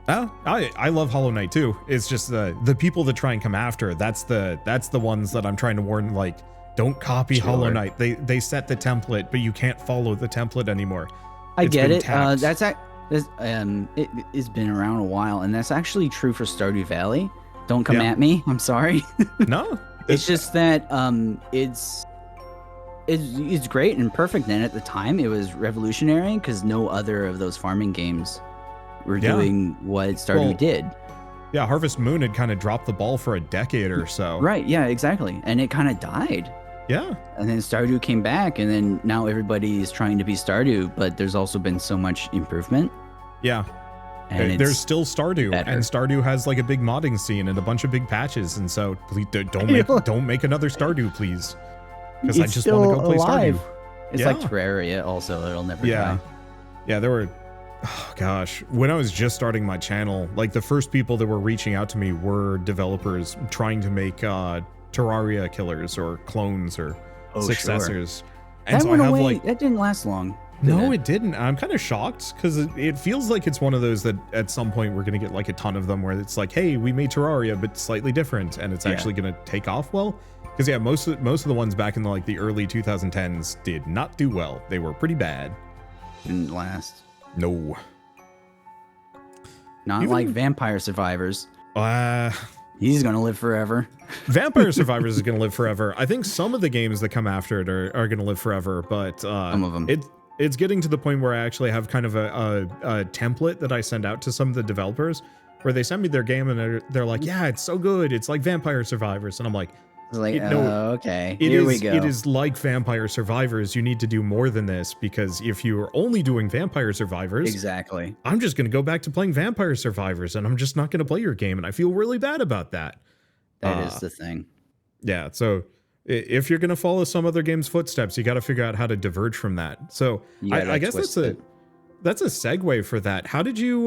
[SPEAKER 1] Oh, I love Hollow Knight too. It's just the people that try and come after. That's the ones that I'm trying to warn. Like, don't copy Hollow Knight. They set the template, but you can't follow the template anymore.
[SPEAKER 2] I get it. It's been around a while, and that's actually true for Stardew Valley. Don't come at me. I'm sorry.
[SPEAKER 1] No,
[SPEAKER 2] it's just that it's great and perfect. And at the time, it was revolutionary because no other of those farming games were doing what Stardew did.
[SPEAKER 1] Yeah, Harvest Moon had kind of dropped the ball for a decade or so.
[SPEAKER 2] Right, yeah, exactly. And it kind of died.
[SPEAKER 1] Yeah.
[SPEAKER 2] And then Stardew came back, and then now everybody is trying to be Stardew, but there's also been so much improvement.
[SPEAKER 1] Yeah.
[SPEAKER 2] And
[SPEAKER 1] there's still Stardew, and Stardew has like a big modding scene and a bunch of big patches, and so please don't make another Stardew, please. Because I just want to go play Stardew.
[SPEAKER 2] It's like Terraria also, it'll never die.
[SPEAKER 1] Yeah, there were... Oh gosh, when I was just starting my channel, like the first people that were reaching out to me were developers trying to make Terraria killers or clones or successors.
[SPEAKER 2] Sure.
[SPEAKER 1] And
[SPEAKER 2] that
[SPEAKER 1] so
[SPEAKER 2] went
[SPEAKER 1] I have
[SPEAKER 2] away.
[SPEAKER 1] like
[SPEAKER 2] that didn't last long.
[SPEAKER 1] No, it didn't. I'm kind of shocked because it feels like it's one of those that at some point we're gonna get like a ton of them where it's like, hey, we made Terraria but slightly different, and it's actually gonna take off well. Because most of the ones back in the early 2010s did not do well. They were pretty bad.
[SPEAKER 2] Didn't last.
[SPEAKER 1] No.
[SPEAKER 2] Not like Vampire Survivors.
[SPEAKER 1] He's
[SPEAKER 2] gonna live forever.
[SPEAKER 1] Vampire Survivors is gonna live forever. I think some of the games that come after it are gonna live forever, but
[SPEAKER 2] some of them.
[SPEAKER 1] It's getting to the point where I actually have kind of a template that I send out to some of the developers where they send me their game and they're like, yeah, it's so good. It's like Vampire Survivors. And I'm like,
[SPEAKER 2] okay, here we go.
[SPEAKER 1] It is like Vampire Survivors. You need to do more than this, because if you are only doing Vampire Survivors,
[SPEAKER 2] exactly,
[SPEAKER 1] I'm just going to go back to playing Vampire Survivors, and I'm just not going to play your game, and I feel really bad about that.
[SPEAKER 2] That is the thing.
[SPEAKER 1] Yeah, so if you're going to follow some other game's footsteps, you got to figure out how to diverge from that. So I guess that's a segue for that. How did you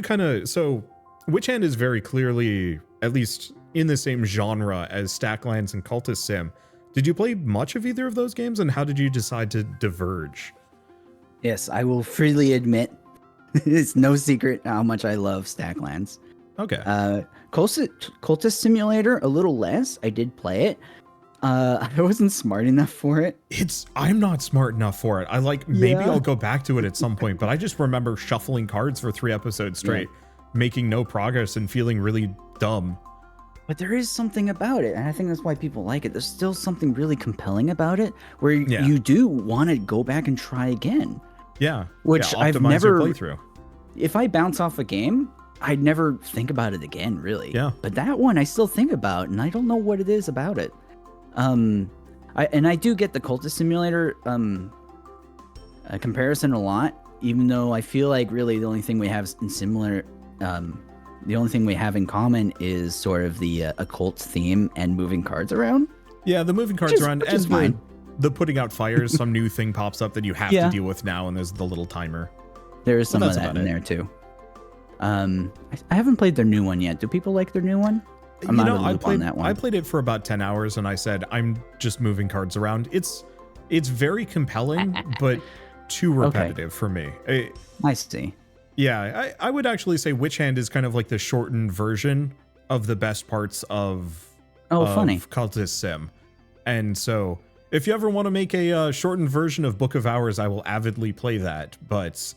[SPEAKER 1] kind of, so WitchHand is very clearly, at least in the same genre as Stacklands and Cultist Sim, Did you play much of either of those games, and how did you decide to diverge?
[SPEAKER 2] Yes, I will freely admit, it's no secret how much I love Stacklands.
[SPEAKER 1] Okay.
[SPEAKER 2] Cultist Simulator, a little less. I did play it. I wasn't smart enough for it.
[SPEAKER 1] I'm not smart enough for it. Maybe I'll go back to it at some point, but I just remember shuffling cards for 3 episodes straight, making no progress and feeling really dumb.
[SPEAKER 2] But there is something about it, and I think that's why people like it. There's still something really compelling about it, where you do want to go back and try again.
[SPEAKER 1] Yeah.
[SPEAKER 2] Which I've
[SPEAKER 1] optimize
[SPEAKER 2] never.
[SPEAKER 1] your playthrough.
[SPEAKER 2] If I bounce off a game, I'd never think about it again, really.
[SPEAKER 1] Yeah.
[SPEAKER 2] But that one I still think about, and I don't know what it is about it. I do get the Cultist Simulator comparison a lot, even though I feel like really the only thing we have in similar. The only thing we have in common is sort of the occult theme and moving cards around.
[SPEAKER 1] Yeah, the moving cards around
[SPEAKER 2] which is fine.
[SPEAKER 1] The putting out fires, some new thing pops up that you have to deal with now, and there's the little timer.
[SPEAKER 2] There is some of that in there too. I haven't played their new one yet. Do people like their new one? I'm not in the loop on that one.
[SPEAKER 1] I played it for about 10 hours, and I said, I'm just moving cards around. It's very compelling, but too repetitive for me.
[SPEAKER 2] I see.
[SPEAKER 1] Yeah, I would actually say WitchHand is kind of like the shortened version of the best parts of
[SPEAKER 2] funny
[SPEAKER 1] Cultist Sim. And so if you ever want to make a shortened version of Book of Hours, I will avidly play that. But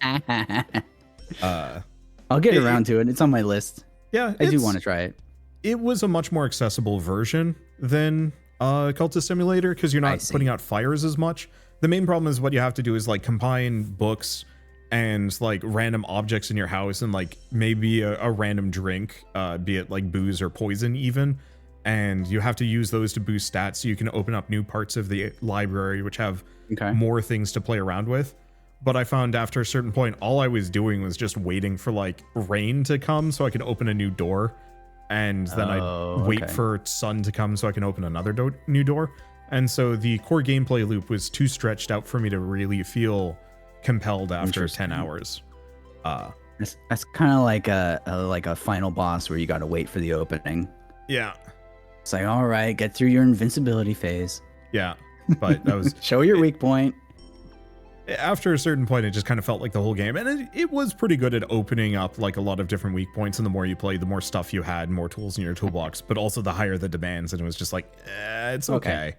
[SPEAKER 2] I'll get around to it. It's on my list.
[SPEAKER 1] Yeah,
[SPEAKER 2] I do want to try it.
[SPEAKER 1] It was a much more accessible version than Cultist Simulator because you're not putting out fires as much. The main problem is what you have to do is like combine books and like random objects in your house and like maybe a random drink, be it like booze or poison even, and you have to use those to boost stats so you can open up new parts of the library which have more things to play around with. But I found after a certain point all I was doing was just waiting for like rain to come so I could open a new door, and then I'd wait for sun to come so I can open another new door. And so the core gameplay loop was too stretched out for me to really feel compelled after 10 hours.
[SPEAKER 2] That's kind of like a final boss where you got to wait for the opening.
[SPEAKER 1] Yeah.
[SPEAKER 2] It's like, all right, get through your invincibility phase.
[SPEAKER 1] Yeah. But that was
[SPEAKER 2] show your weak point.
[SPEAKER 1] After a certain point, it just kind of felt like the whole game, and it was pretty good at opening up like a lot of different weak points. And the more you played, the more stuff you had, more tools in your toolbox, but also the higher the demands. And it was just like, it's okay.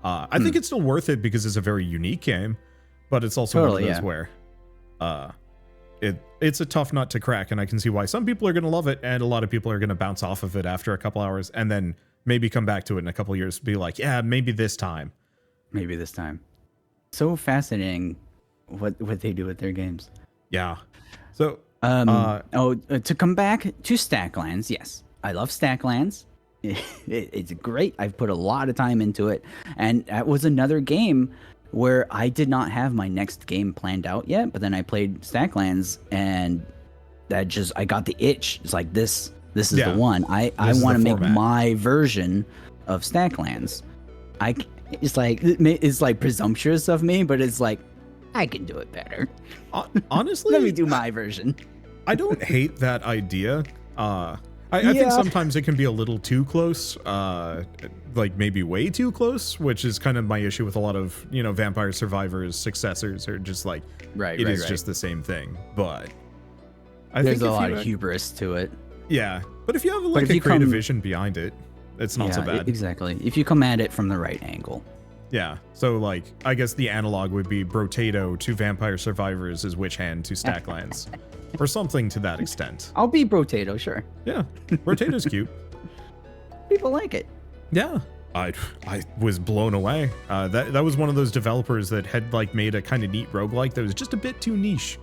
[SPEAKER 1] I think it's still worth it because it's a very unique game. But it's also one of those where it's a tough nut to crack, and I can see why some people are going to love it, and a lot of people are going to bounce off of it after a couple hours, and then maybe come back to it in a couple years and be like, yeah, maybe this time.
[SPEAKER 2] Maybe this time. So fascinating what they do with their games.
[SPEAKER 1] Yeah. So,
[SPEAKER 2] to come back to Stacklands, yes, I love Stacklands. It's great. I've put a lot of time into it, and that was another game where I did not have my next game planned out yet, but then I played Stacklands, and I got the itch. It's like this is the one. I want to make my version of Stacklands. It's like presumptuous of me, but it's like I can do it better.
[SPEAKER 1] Honestly,
[SPEAKER 2] let me do my version.
[SPEAKER 1] I don't hate that idea. I think sometimes it can be a little too close, like maybe way too close, which is kind of my issue with a lot of, Vampire Survivors successors are just like, it is just the same thing. But
[SPEAKER 2] there's a lot of hubris to it.
[SPEAKER 1] Yeah. But if you have like a creative vision behind it, it's not so bad.
[SPEAKER 2] Exactly. If you come at it from the right angle.
[SPEAKER 1] Yeah. So like, I guess the analog would be Brotato to Vampire Survivors is WitchHand to Stacklands. Or something to that extent.
[SPEAKER 2] I'll be Brotato, sure.
[SPEAKER 1] Yeah, Brotato's cute.
[SPEAKER 2] People like it.
[SPEAKER 1] Yeah, I was blown away. That was one of those developers that had like made a kind of neat roguelike that was just a bit too niche,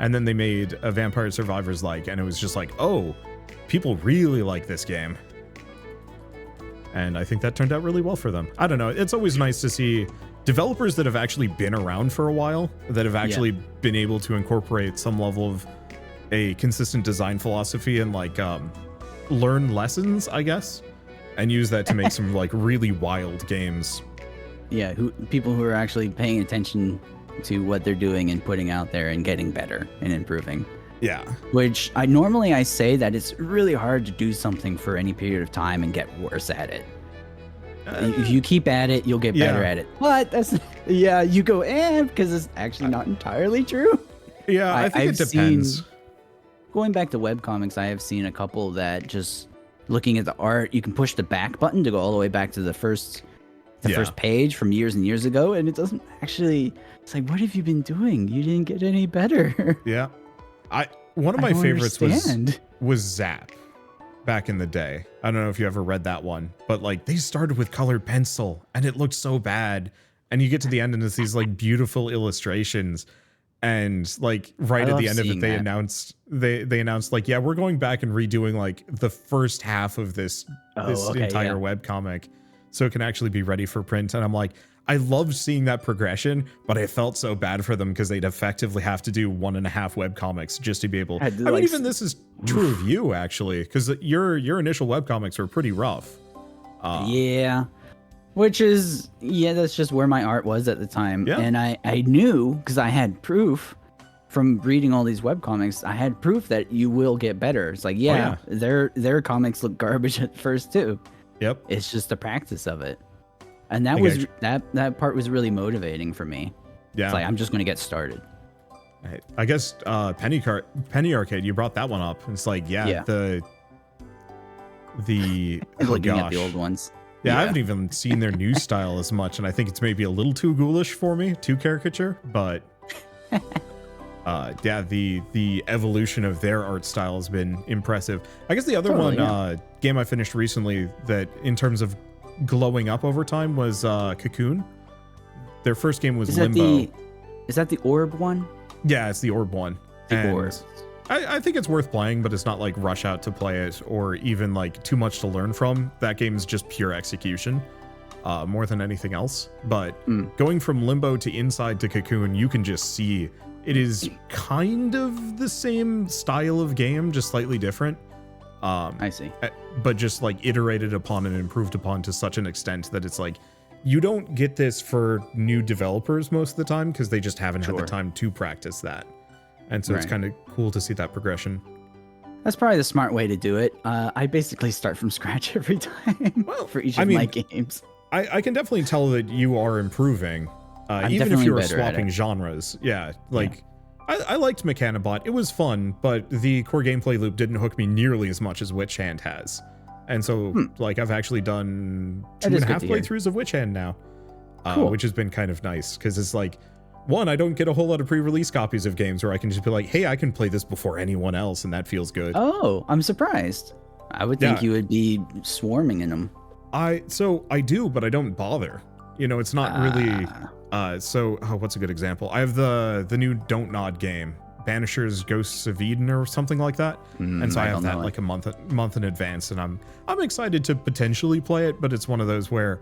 [SPEAKER 1] and then they made a Vampire Survivors like, and it was just like, oh, people really like this game. And I think that turned out really well for them. I don't know. It's always nice to see developers that have actually been around for a while, that have actually been able to incorporate some level of a consistent design philosophy and like learn lessons, I guess, and use that to make some like really wild games.
[SPEAKER 2] Yeah, people who are actually paying attention to what they're doing and putting out there and getting better and improving.
[SPEAKER 1] Yeah.
[SPEAKER 2] Which I say that it's really hard to do something for any period of time and get worse at it. If you keep at it, you'll get better at it. But that's you go because it's actually not entirely true.
[SPEAKER 1] Yeah, I think it depends.
[SPEAKER 2] Going back to webcomics, I have seen a couple that just looking at the art, you can push the back button to go all the way back to the first page from years and years ago, and it doesn't actually. It's like, what have you been doing? You didn't get any better.
[SPEAKER 1] Yeah, one of my favorites was Zap. Back in the day, I don't know if you ever read that one, but like they started with colored pencil and it looked so bad, and you get to the end and it's these like beautiful illustrations, and like right at the end of it they announced like, yeah, we're going back and redoing like the first half of this entire webcomic so it can actually be ready for print. And I'm like, I loved seeing that progression, but I felt so bad for them because they'd effectively have to do 1.5 webcomics just to be able. I mean, even this is true of you actually, because your initial webcomics were pretty rough.
[SPEAKER 2] Which is that's just where my art was at the time, and I knew because I had proof from reading all these webcomics. I had proof that you will get better. It's like their comics look garbage at first too.
[SPEAKER 1] Yep,
[SPEAKER 2] it's just the practice of it. And that was that part was really motivating for me. Yeah, it's like I'm just going to get started.
[SPEAKER 1] I guess Penny Arcade, you brought that one up. It's like the
[SPEAKER 2] looking at the old ones.
[SPEAKER 1] Yeah, I haven't even seen their new style as much, and I think it's maybe a little too ghoulish for me, too caricature. But the evolution of their art style has been impressive. I guess the other game I finished recently that in terms of glowing up over time was Cocoon. Their first game was Limbo.
[SPEAKER 2] Is that the orb one?
[SPEAKER 1] Yeah, it's the orb one.
[SPEAKER 2] Orb.
[SPEAKER 1] I think it's worth playing, but it's not like rush out to play it or even like too much to learn from. That game is just pure execution more than anything else. But going from Limbo to Inside to Cocoon, you can just see it is kind of the same style of game, just slightly different.
[SPEAKER 2] I see.
[SPEAKER 1] But just like iterated upon and improved upon to such an extent that it's like, you don't get this for new developers most of the time because they just haven't had the time to practice that. And so it's kind of cool to see that progression.
[SPEAKER 2] That's probably the smart way to do it. I basically start from scratch every time for each of my games.
[SPEAKER 1] I can definitely tell that you are improving, even if you are swapping genres. Yeah, like I liked Mechanobot. It was fun, but the core gameplay loop didn't hook me nearly as much as WitchHand has. And so, like, I've actually done 2.5 playthroughs of WitchHand now, which has been kind of nice because it's like, one, I don't get a whole lot of pre-release copies of games where I can just be like, hey, I can play this before anyone else, and that feels good.
[SPEAKER 2] Oh, I'm surprised. I would think you would be swarming in them.
[SPEAKER 1] So I do, but I don't bother. You know, it's not really. What's a good example? I have the new Don't Nod game, Banisher's Ghosts of Eden or something like that, and so I have that like a month in advance, and I'm excited to potentially play it, but it's one of those where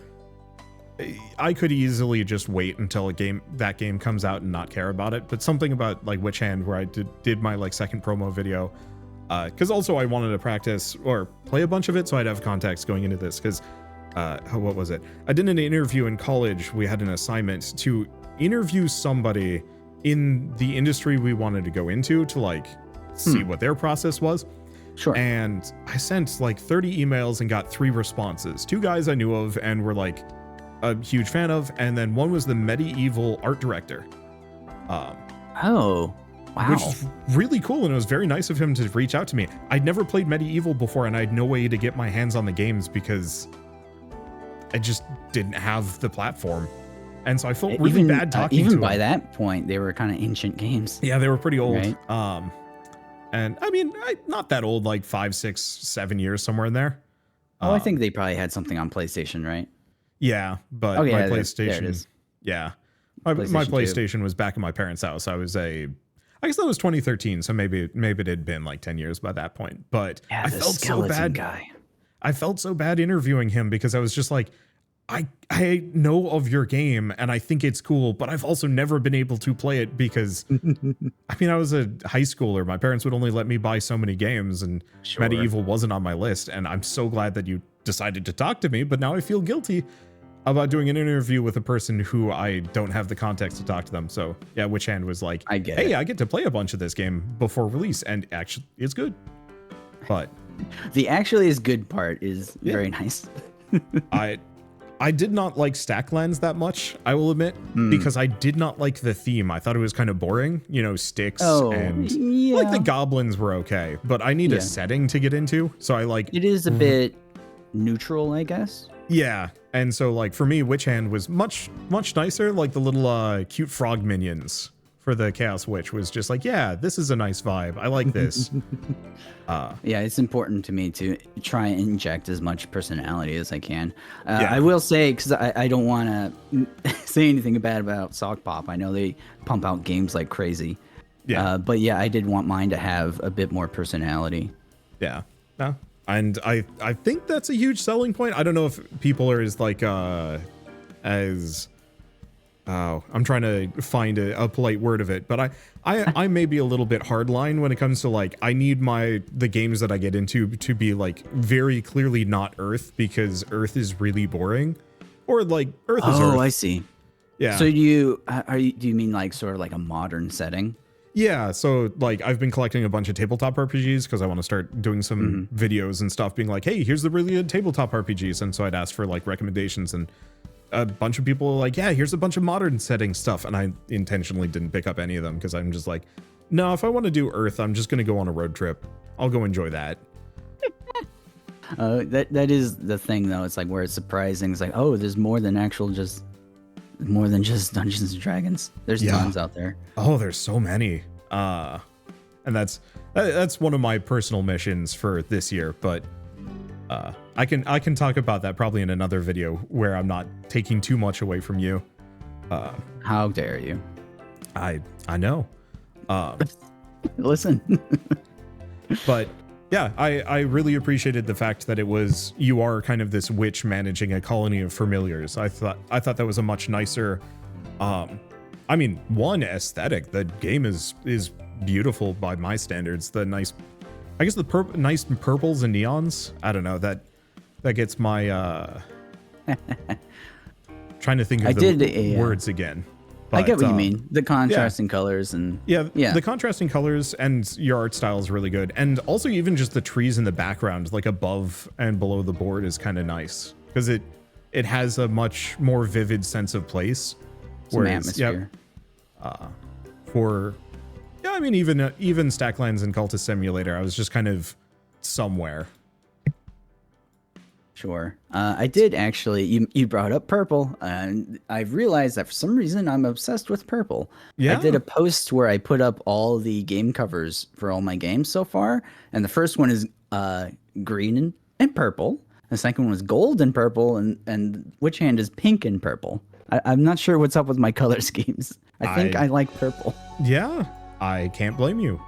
[SPEAKER 1] I could easily just wait until that game comes out and not care about it. But something about like WitchHand, where I did my like second promo video, because also I wanted to practice or play a bunch of it, so I'd have context going into this. Because what was it? I did an interview in college. We had an assignment to interview somebody in the industry we wanted to go into to like see what their process was.
[SPEAKER 2] Sure.
[SPEAKER 1] And I sent like 30 emails and got 3 responses. 2 guys I knew of and were like a huge fan of, and then one was the medieval art director.
[SPEAKER 2] Wow.
[SPEAKER 1] Which is really cool, and it was very nice of him to reach out to me. I'd never played medieval before, and I had no way to get my hands on the games because I just didn't have the platform. And so I felt really bad talking to him.
[SPEAKER 2] Even by that point, they were kind of ancient games.
[SPEAKER 1] Yeah, they were pretty old. Right? And I mean, not that old, like 5, 6, 7 years, somewhere in there.
[SPEAKER 2] I think they probably had something on PlayStation, right?
[SPEAKER 1] Yeah, but my PlayStation.
[SPEAKER 2] There it is.
[SPEAKER 1] Yeah. My PlayStation was back in my parents' house. I guess that was 2013, so maybe it had been like 10 years by that point. But I felt so bad. I felt so bad interviewing him because I was just like, I know of your game and I think it's cool, but I've also never been able to play it because I mean, I was a high schooler. My parents would only let me buy so many games, and Medieval wasn't on my list. And I'm so glad that you decided to talk to me, but now I feel guilty about doing an interview with a person who I don't have the context to talk to them. So yeah, WitchHand was like, I get to play a bunch of this game before release, and actually it's good. But
[SPEAKER 2] the actually is good part is very nice.
[SPEAKER 1] I did not like Stacklands that much, I will admit, because I did not like the theme. I thought it was kind of boring, you know, sticks and like the goblins were okay, but I need a setting to get into. So I like
[SPEAKER 2] it is a bit neutral, I guess.
[SPEAKER 1] Yeah. And so like for me, WitchHand was much nicer. Like the little cute frog minions for the Chaos Witch was just like, yeah, this is a nice vibe. I like this.
[SPEAKER 2] Yeah, it's important to me to try and inject as much personality as I can. I will say, because I don't want to say anything bad about Sock Pop. I know they pump out games like crazy. Yeah. But yeah, I did want mine to have a bit more personality.
[SPEAKER 1] Yeah. No. And I think that's a huge selling point. I don't know if people are as like I'm trying to find a polite word of it, but I may be a little bit hardline when it comes to like I need the games that I get into to be like very clearly not Earth, because Earth is really boring, or like Earth is Earth.
[SPEAKER 2] Oh, I see.
[SPEAKER 1] Yeah.
[SPEAKER 2] So do you mean like sort of like a modern setting?
[SPEAKER 1] Yeah, so like I've been collecting a bunch of tabletop RPGs because I want to start doing some videos and stuff, being like, hey, here's the really good tabletop RPGs, and so I'd ask for like recommendations, and a bunch of people are like, yeah, here's a bunch of modern setting stuff, and I intentionally didn't pick up any of them because I'm just like, no, if I want to do Earth, I'm just gonna go on a road trip. I'll go enjoy that.
[SPEAKER 2] That is the thing though. It's like where it's surprising. It's like, oh, there's more than just Dungeons and Dragons. There's tons out there.
[SPEAKER 1] Oh, there's so many. And that's one of my personal missions for this year, but I can talk about that probably in another video where I'm not taking too much away from you.
[SPEAKER 2] How dare you?
[SPEAKER 1] I know.
[SPEAKER 2] Listen.
[SPEAKER 1] But yeah, I really appreciated the fact that you are kind of this witch managing a colony of familiars. I thought that was a much nicer, I mean, one, aesthetic. The game is beautiful by my standards. The nice, I guess nice purples and neons. I don't know, that gets my trying to think of the words again.
[SPEAKER 2] But, I get what you mean. The contrasting colors and
[SPEAKER 1] yeah, the contrasting colors and your art style is really good. And also even just the trees in the background, like above and below the board, is kind of nice because it has a much more vivid sense of place.
[SPEAKER 2] Some atmosphere.
[SPEAKER 1] I mean, even Stacklands and Cultist Simulator, I was just kind of somewhere.
[SPEAKER 2] Sure. I did actually, you brought up purple, and I've realized that for some reason I'm obsessed with purple. Yeah. I did a post where I put up all the game covers for all my games so far, and the first one is green and purple. The second one was gold and purple, and WitchHand is pink and purple. I'm not sure what's up with my color schemes. I think I like purple.
[SPEAKER 1] Yeah, I can't blame you.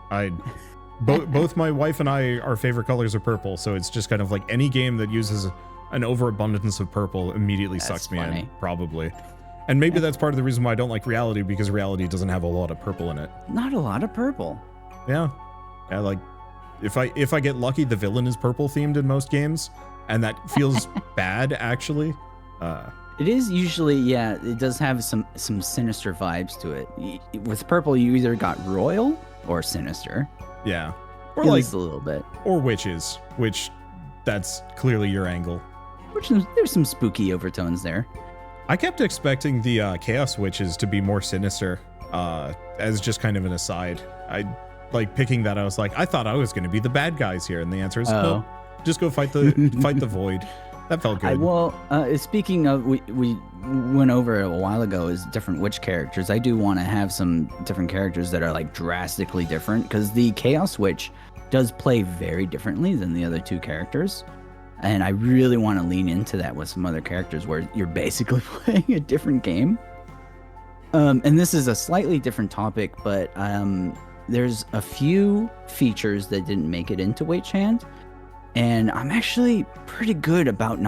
[SPEAKER 1] Both my wife and our favorite colors are purple, so it's just kind of like any game that uses an overabundance of purple immediately sucks me in, probably. And maybe that's part of the reason why I don't like Reality, because Reality doesn't have a lot of purple in it.
[SPEAKER 2] Not a lot of purple.
[SPEAKER 1] Yeah, like if I get lucky, the villain is purple themed in most games, and that feels bad actually.
[SPEAKER 2] It is usually, it does have some sinister vibes to it. With purple, you either got royal or sinister.
[SPEAKER 1] Yeah.
[SPEAKER 2] Or at least a little bit.
[SPEAKER 1] Or witches, which that's clearly your angle.
[SPEAKER 2] There's some spooky overtones there.
[SPEAKER 1] I kept expecting the Chaos Witches to be more sinister, as just kind of an aside. I like picking that. I was like, I thought I was going to be the bad guys here, and the answer is no. Just go fight the void. That felt good.
[SPEAKER 2] Speaking of, we went over a while ago is different witch characters. I do want to have some different characters that are like drastically different, because the Chaos Witch does play very differently than the other two characters. And I really want to lean into that with some other characters where you're basically playing a different game. And this is a slightly different topic, but there's a few features that didn't make it into WitchHand. And I'm actually pretty good about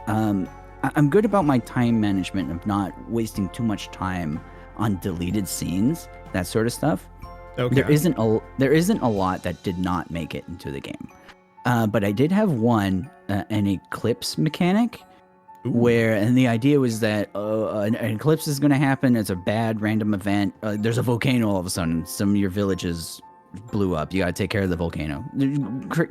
[SPEAKER 2] I'm good about my time management of not wasting too much time on deleted scenes, that sort of stuff. Okay. There isn't a lot that did not make it into the game. But I did have an eclipse mechanic. Ooh. And the idea was that an eclipse is going to happen. It's a bad random event. There's a volcano all of a sudden. Some of your villages blew up. You got to take care of the volcano.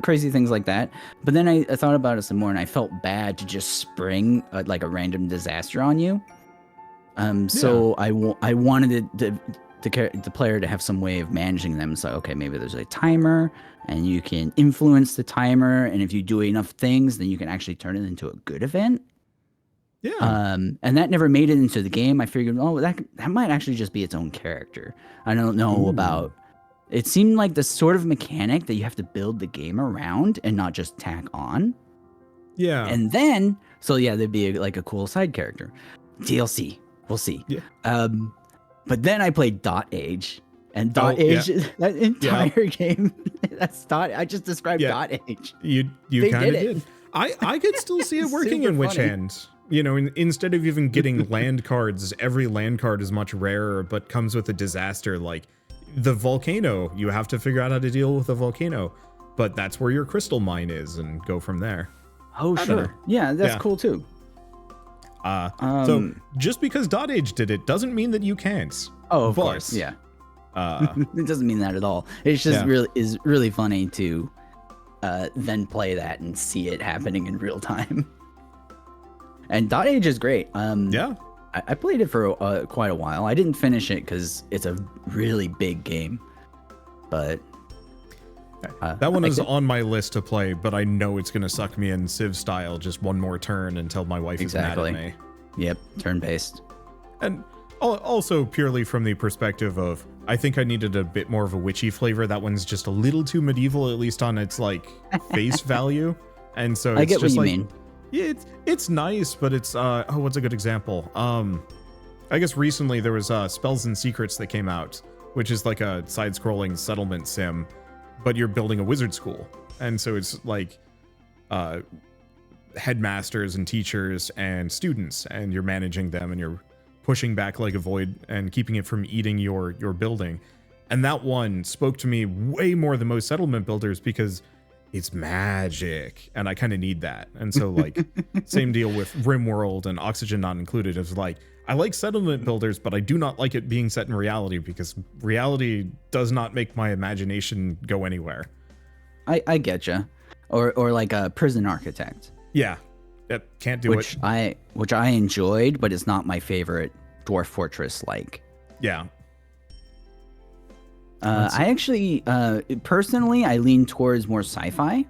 [SPEAKER 2] Crazy things like that. But then I thought about it some more, and I felt bad to just spring like a random disaster on you. So I wanted the player to have some way of managing them. So, okay, maybe there's a timer, and you can influence the timer, and if you do enough things, then you can actually turn it into a good event.
[SPEAKER 1] Yeah.
[SPEAKER 2] And that never made it into the game. I figured, that might actually just be its own character. I don't know about. It seemed like the sort of mechanic that you have to build the game around and not just tack on.
[SPEAKER 1] Yeah.
[SPEAKER 2] And then, there'd be like a cool side character. DLC. We'll see.
[SPEAKER 1] Yeah.
[SPEAKER 2] But then I played Dot Age. And Dot Age, that entire game, I just described Dot Age.
[SPEAKER 1] You kind of did. I could still see it working in WitchHand. You know, instead of even getting land cards, every land card is much rarer, but comes with a disaster. Like the volcano, you have to figure out how to deal with the volcano, but that's where your crystal mine is, and go from there.
[SPEAKER 2] Oh, sure. Yeah, that's cool too.
[SPEAKER 1] So just because Dot Age did it doesn't mean that you can't.
[SPEAKER 2] Oh, of course. Yeah. It doesn't mean that at all. It's just really funny to then play that and see it happening in real time. And Dot Age is great. I played it for quite a while. I didn't finish it because it's a really big game, but
[SPEAKER 1] that one is on my list to play. But I know it's gonna suck me in Civ style, just one more turn until my wife is mad at me.
[SPEAKER 2] Yep, turn-based.
[SPEAKER 1] And also purely from the perspective of, I think I needed a bit more of a witchy flavor. That one's just a little too medieval, at least on its like face value. And so it's
[SPEAKER 2] I get
[SPEAKER 1] just
[SPEAKER 2] what you
[SPEAKER 1] like,
[SPEAKER 2] mean.
[SPEAKER 1] Yeah, it's nice, but it's what's a good example? I guess recently there was Spells and Secrets that came out, which is like a side-scrolling settlement sim, but you're building a wizard school, and so it's like headmasters and teachers and students, and you're managing them, and you're pushing back like a void and keeping it from eating your building. And that one spoke to me way more than most settlement builders because it's magic, and I kind of need that. And so like same deal with RimWorld and Oxygen Not Included. It's like, I like settlement builders, but I do not like it being set in reality because reality does not make my imagination go anywhere.
[SPEAKER 2] I get you. Or like a Prison Architect.
[SPEAKER 1] Yeah. Can't do
[SPEAKER 2] it. Which I enjoyed, but it's not my favorite Dwarf Fortress like.
[SPEAKER 1] Yeah.
[SPEAKER 2] I actually, personally, I lean towards more sci-fi.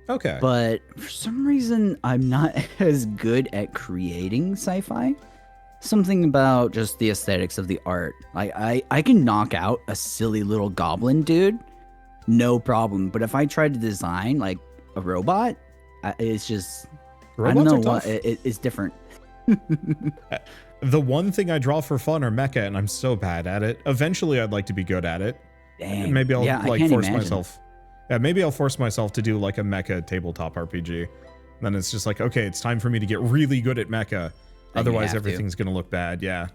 [SPEAKER 1] Okay.
[SPEAKER 2] But for some reason, I'm not as good at creating sci-fi. Something about just the aesthetics of the art. I can knock out a silly little goblin dude, no problem. But if I try to design like a robot, it's just,
[SPEAKER 1] Robots
[SPEAKER 2] I don't
[SPEAKER 1] are
[SPEAKER 2] know
[SPEAKER 1] tough.
[SPEAKER 2] It's different.
[SPEAKER 1] The one thing I draw for fun are mecha, and I'm so bad at it. Eventually, I'd like to be good at it.
[SPEAKER 2] Dang.
[SPEAKER 1] Maybe I'll
[SPEAKER 2] I
[SPEAKER 1] force myself. Yeah, maybe I'll force myself to do like a mecha tabletop RPG. Then it's just like, okay, it's time for me to get really good at mecha. Otherwise, everything's gonna look bad. Yeah,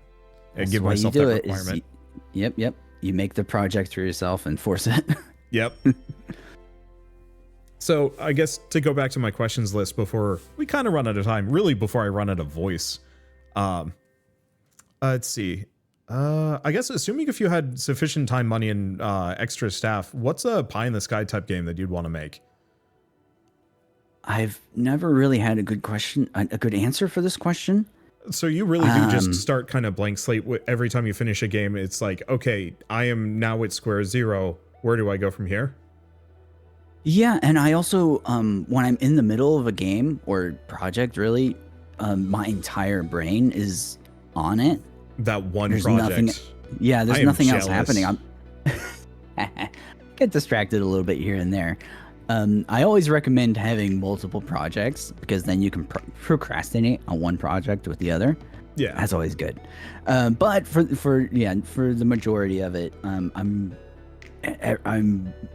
[SPEAKER 1] and give myself that requirement.
[SPEAKER 2] Yep. You make the project for yourself and force it.
[SPEAKER 1] Yep. So I guess to go back to my questions list before we kind of run out of time, really before I run out of voice. Let's see. I guess assuming if you had sufficient time, money, and extra staff, what's a pie in the sky type game that you'd want to make?
[SPEAKER 2] I've never really had a good answer for this question.
[SPEAKER 1] So you really do just start kind of blank slate every time you finish a game. It's like, okay, I am now at square zero. Where do I go from here?
[SPEAKER 2] Yeah, and I also, when I'm in the middle of a game or project, really, my entire brain is on it.
[SPEAKER 1] That one
[SPEAKER 2] there's
[SPEAKER 1] project.
[SPEAKER 2] There's nothing else happening. I get distracted a little bit here and there. I always recommend having multiple projects because then you can procrastinate on one project with the other.
[SPEAKER 1] Yeah,
[SPEAKER 2] that's always good. But for the majority of it, I'm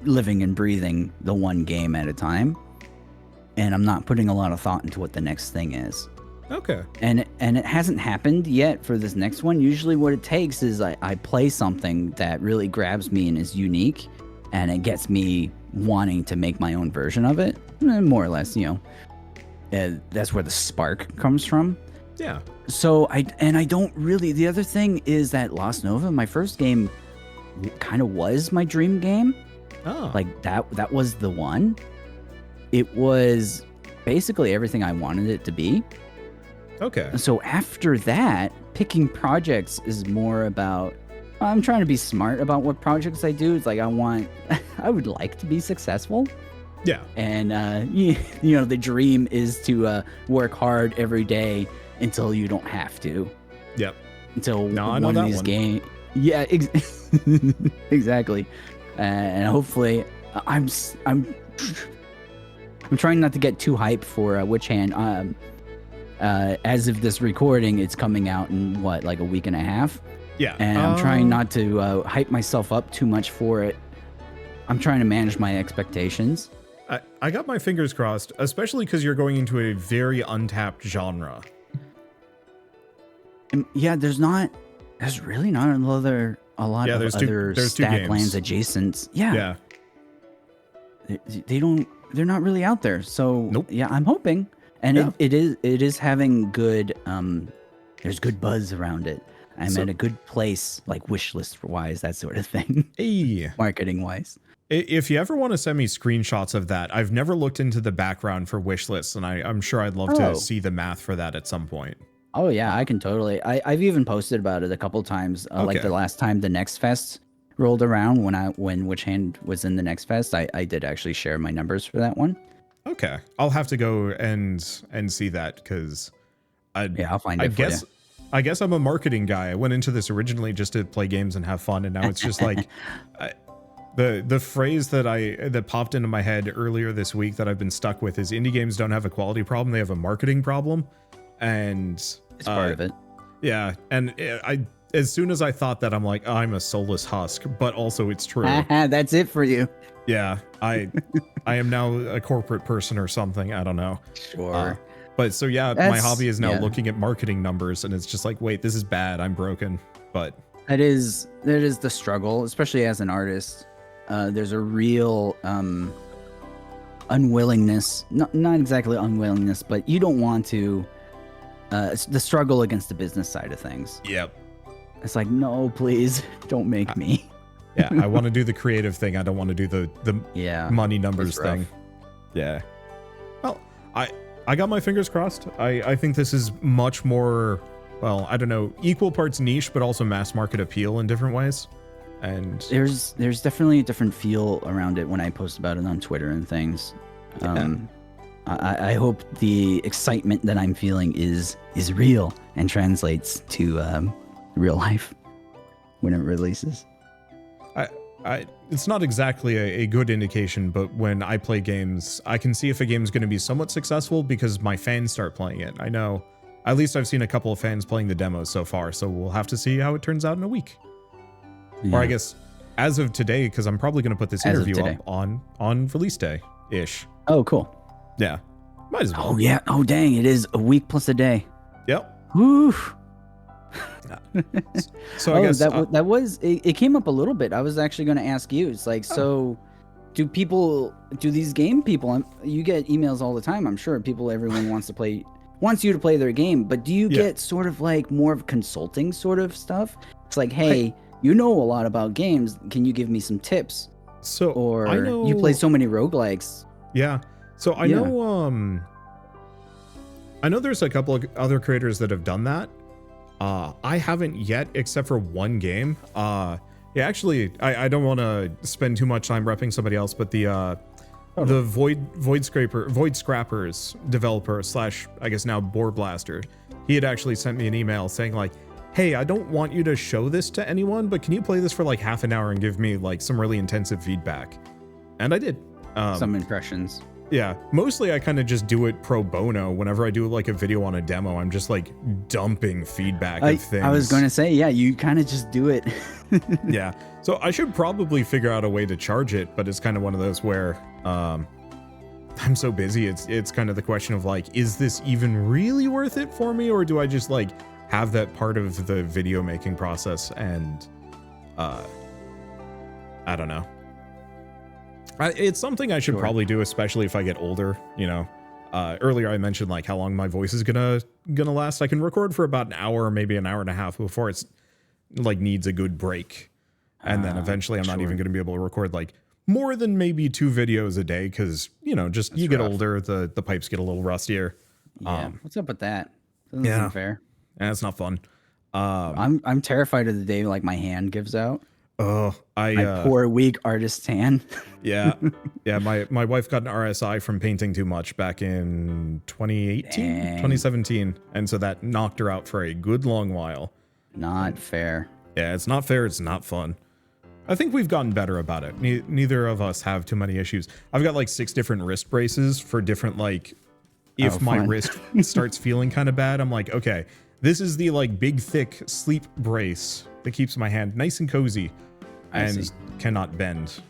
[SPEAKER 2] living and breathing the one game at a time, and I'm not putting a lot of thought into what the next thing is.
[SPEAKER 1] Okay.
[SPEAKER 2] And it hasn't happened yet for this next one. Usually what it takes is I play something that really grabs me and is unique, and it gets me wanting to make my own version of it. More or less, that's where the spark comes from.
[SPEAKER 1] Yeah.
[SPEAKER 2] So I don't really, the other thing is that Lost Nova, my first game, kind of was my dream game.
[SPEAKER 1] Oh.
[SPEAKER 2] Like that was the one. It was basically everything I wanted it to be.
[SPEAKER 1] Okay.
[SPEAKER 2] So after that, picking projects is more about, I'm trying to be smart about what projects I do. It's like I would like to be successful.
[SPEAKER 1] Yeah.
[SPEAKER 2] And, the dream is to work hard every day until you don't have to.
[SPEAKER 1] Yep.
[SPEAKER 2] Until
[SPEAKER 1] one
[SPEAKER 2] of these games. Yeah, exactly. And hopefully, I'm trying not to get too hyped for WitchHand. As of this recording, it's coming out in like a week and a half.
[SPEAKER 1] Yeah.
[SPEAKER 2] And I'm trying not to hype myself up too much for it. I'm trying to manage my expectations.
[SPEAKER 1] I got my fingers crossed, especially because you're going into a very untapped genre.
[SPEAKER 2] Yeah, there's really not a lot of other Stacklands adjacent. Yeah. They're not really out there. So
[SPEAKER 1] nope.
[SPEAKER 2] Yeah, I'm hoping. And it is having good there's good buzz around it. I'm at a good place, like wishlist wise, that sort of thing.
[SPEAKER 1] Hey.
[SPEAKER 2] Marketing wise.
[SPEAKER 1] If you ever want to send me screenshots of that, I've never looked into the background for wishlists, and I'm sure I'd love to see the math for that at some point.
[SPEAKER 2] Oh yeah, I can totally. I've even posted about it a couple times. Like the last time the Next Fest rolled around, when WitchHand was in the Next Fest, I did actually share my numbers for that one.
[SPEAKER 1] Okay, I'll have to go and see that because
[SPEAKER 2] I'll find it for you.
[SPEAKER 1] I guess I'm a marketing guy. I went into this originally just to play games and have fun, and now it's just like the phrase that popped into my head earlier this week that I've been stuck with is indie games don't have a quality problem; they have a marketing problem, and
[SPEAKER 2] it's part of it.
[SPEAKER 1] Yeah, and as soon as I thought that, I'm like, I'm a soulless husk, but also it's true.
[SPEAKER 2] That's it for you.
[SPEAKER 1] Yeah, I am now a corporate person or something. I don't know.
[SPEAKER 2] Sure.
[SPEAKER 1] But so yeah, my hobby is now looking at marketing numbers, and it's just like, wait, this is bad. I'm broken. But
[SPEAKER 2] that is the struggle, especially as an artist. There's a real unwillingness, not exactly unwillingness, but you don't want to. It's the struggle against the business side of things.
[SPEAKER 1] Yep.
[SPEAKER 2] It's like, no, please don't make me.
[SPEAKER 1] Yeah, I want to do the creative thing. I don't want to do the money numbers thing. Yeah. Well, I got my fingers crossed. I think this is much more, well, I don't know, equal parts niche, but also mass market appeal in different ways. And
[SPEAKER 2] there's definitely a different feel around it when I post about it on Twitter and things.
[SPEAKER 1] Yeah.
[SPEAKER 2] I hope the excitement that I'm feeling is real and translates to real life when it releases.
[SPEAKER 1] It's not exactly a good indication, but when I play games, I can see if a game's going to be somewhat successful because my fans start playing it. I know, at least I've seen a couple of fans playing the demos so far, so we'll have to see how it turns out in a week. Yeah. Or I guess as of today, because I'm probably going to put this interview up on release day-ish.
[SPEAKER 2] Oh, cool.
[SPEAKER 1] Yeah. Might as well.
[SPEAKER 2] Oh, yeah. Oh, dang. It is a week plus a day.
[SPEAKER 1] Yep.
[SPEAKER 2] Woo.
[SPEAKER 1] So I guess
[SPEAKER 2] it came up a little bit. I was actually going to ask you. It's like, so do these game people, you get emails all the time, I'm sure. Everyone wants you to play their game, but do you get sort of like more of consulting sort of stuff? It's like, hey, you know a lot about games. Can you give me some tips? Or you play so many roguelikes.
[SPEAKER 1] Yeah. So I know there's a couple of other creators that have done that. I haven't yet, except for one game. Actually, I don't want to spend too much time repping somebody else, but the Void Scrappers developer / I guess now Boar Blaster, he had actually sent me an email saying like, hey, I don't want you to show this to anyone, but can you play this for like half an hour and give me like some really intensive feedback? And I did.
[SPEAKER 2] Some impressions.
[SPEAKER 1] Yeah, mostly I kind of just do it pro bono. Whenever I do like a video on a demo, I'm just like dumping feedback of things.
[SPEAKER 2] I was going to say, yeah, you kind of just do it.
[SPEAKER 1] Yeah, so I should probably figure out a way to charge it, but it's kind of one of those where I'm so busy. It's kind of the question of like, is this even really worth it for me, or do I just like have that part of the video making process and I don't know. It's something I should probably do, especially if I get older, you know. Earlier I mentioned like how long my voice is gonna last. I can record for about an hour, maybe an hour and a half before it's like needs a good break. And then eventually I'm not even gonna be able to record like more than maybe 2 videos a day because, just
[SPEAKER 2] That's
[SPEAKER 1] you get
[SPEAKER 2] rough.
[SPEAKER 1] older, the pipes get a little rustier.
[SPEAKER 2] Yeah. What's up with that? Doesn't seem fair.
[SPEAKER 1] And it's not fun.
[SPEAKER 2] I'm terrified of the day like my hand gives out.
[SPEAKER 1] Oh,
[SPEAKER 2] My poor weak artist's hand.
[SPEAKER 1] yeah. My wife got an RSI from painting too much back in 2017. And so that knocked her out for a good long while.
[SPEAKER 2] Not fair.
[SPEAKER 1] Yeah, it's not fair. It's not fun. I think we've gotten better about it. Neither of us have too many issues. I've got like 6 different wrist braces for different, like, if my wrist starts feeling kind of bad, I'm like, okay, this is the like big, thick sleep brace that keeps my hand nice and cozy and cannot bend.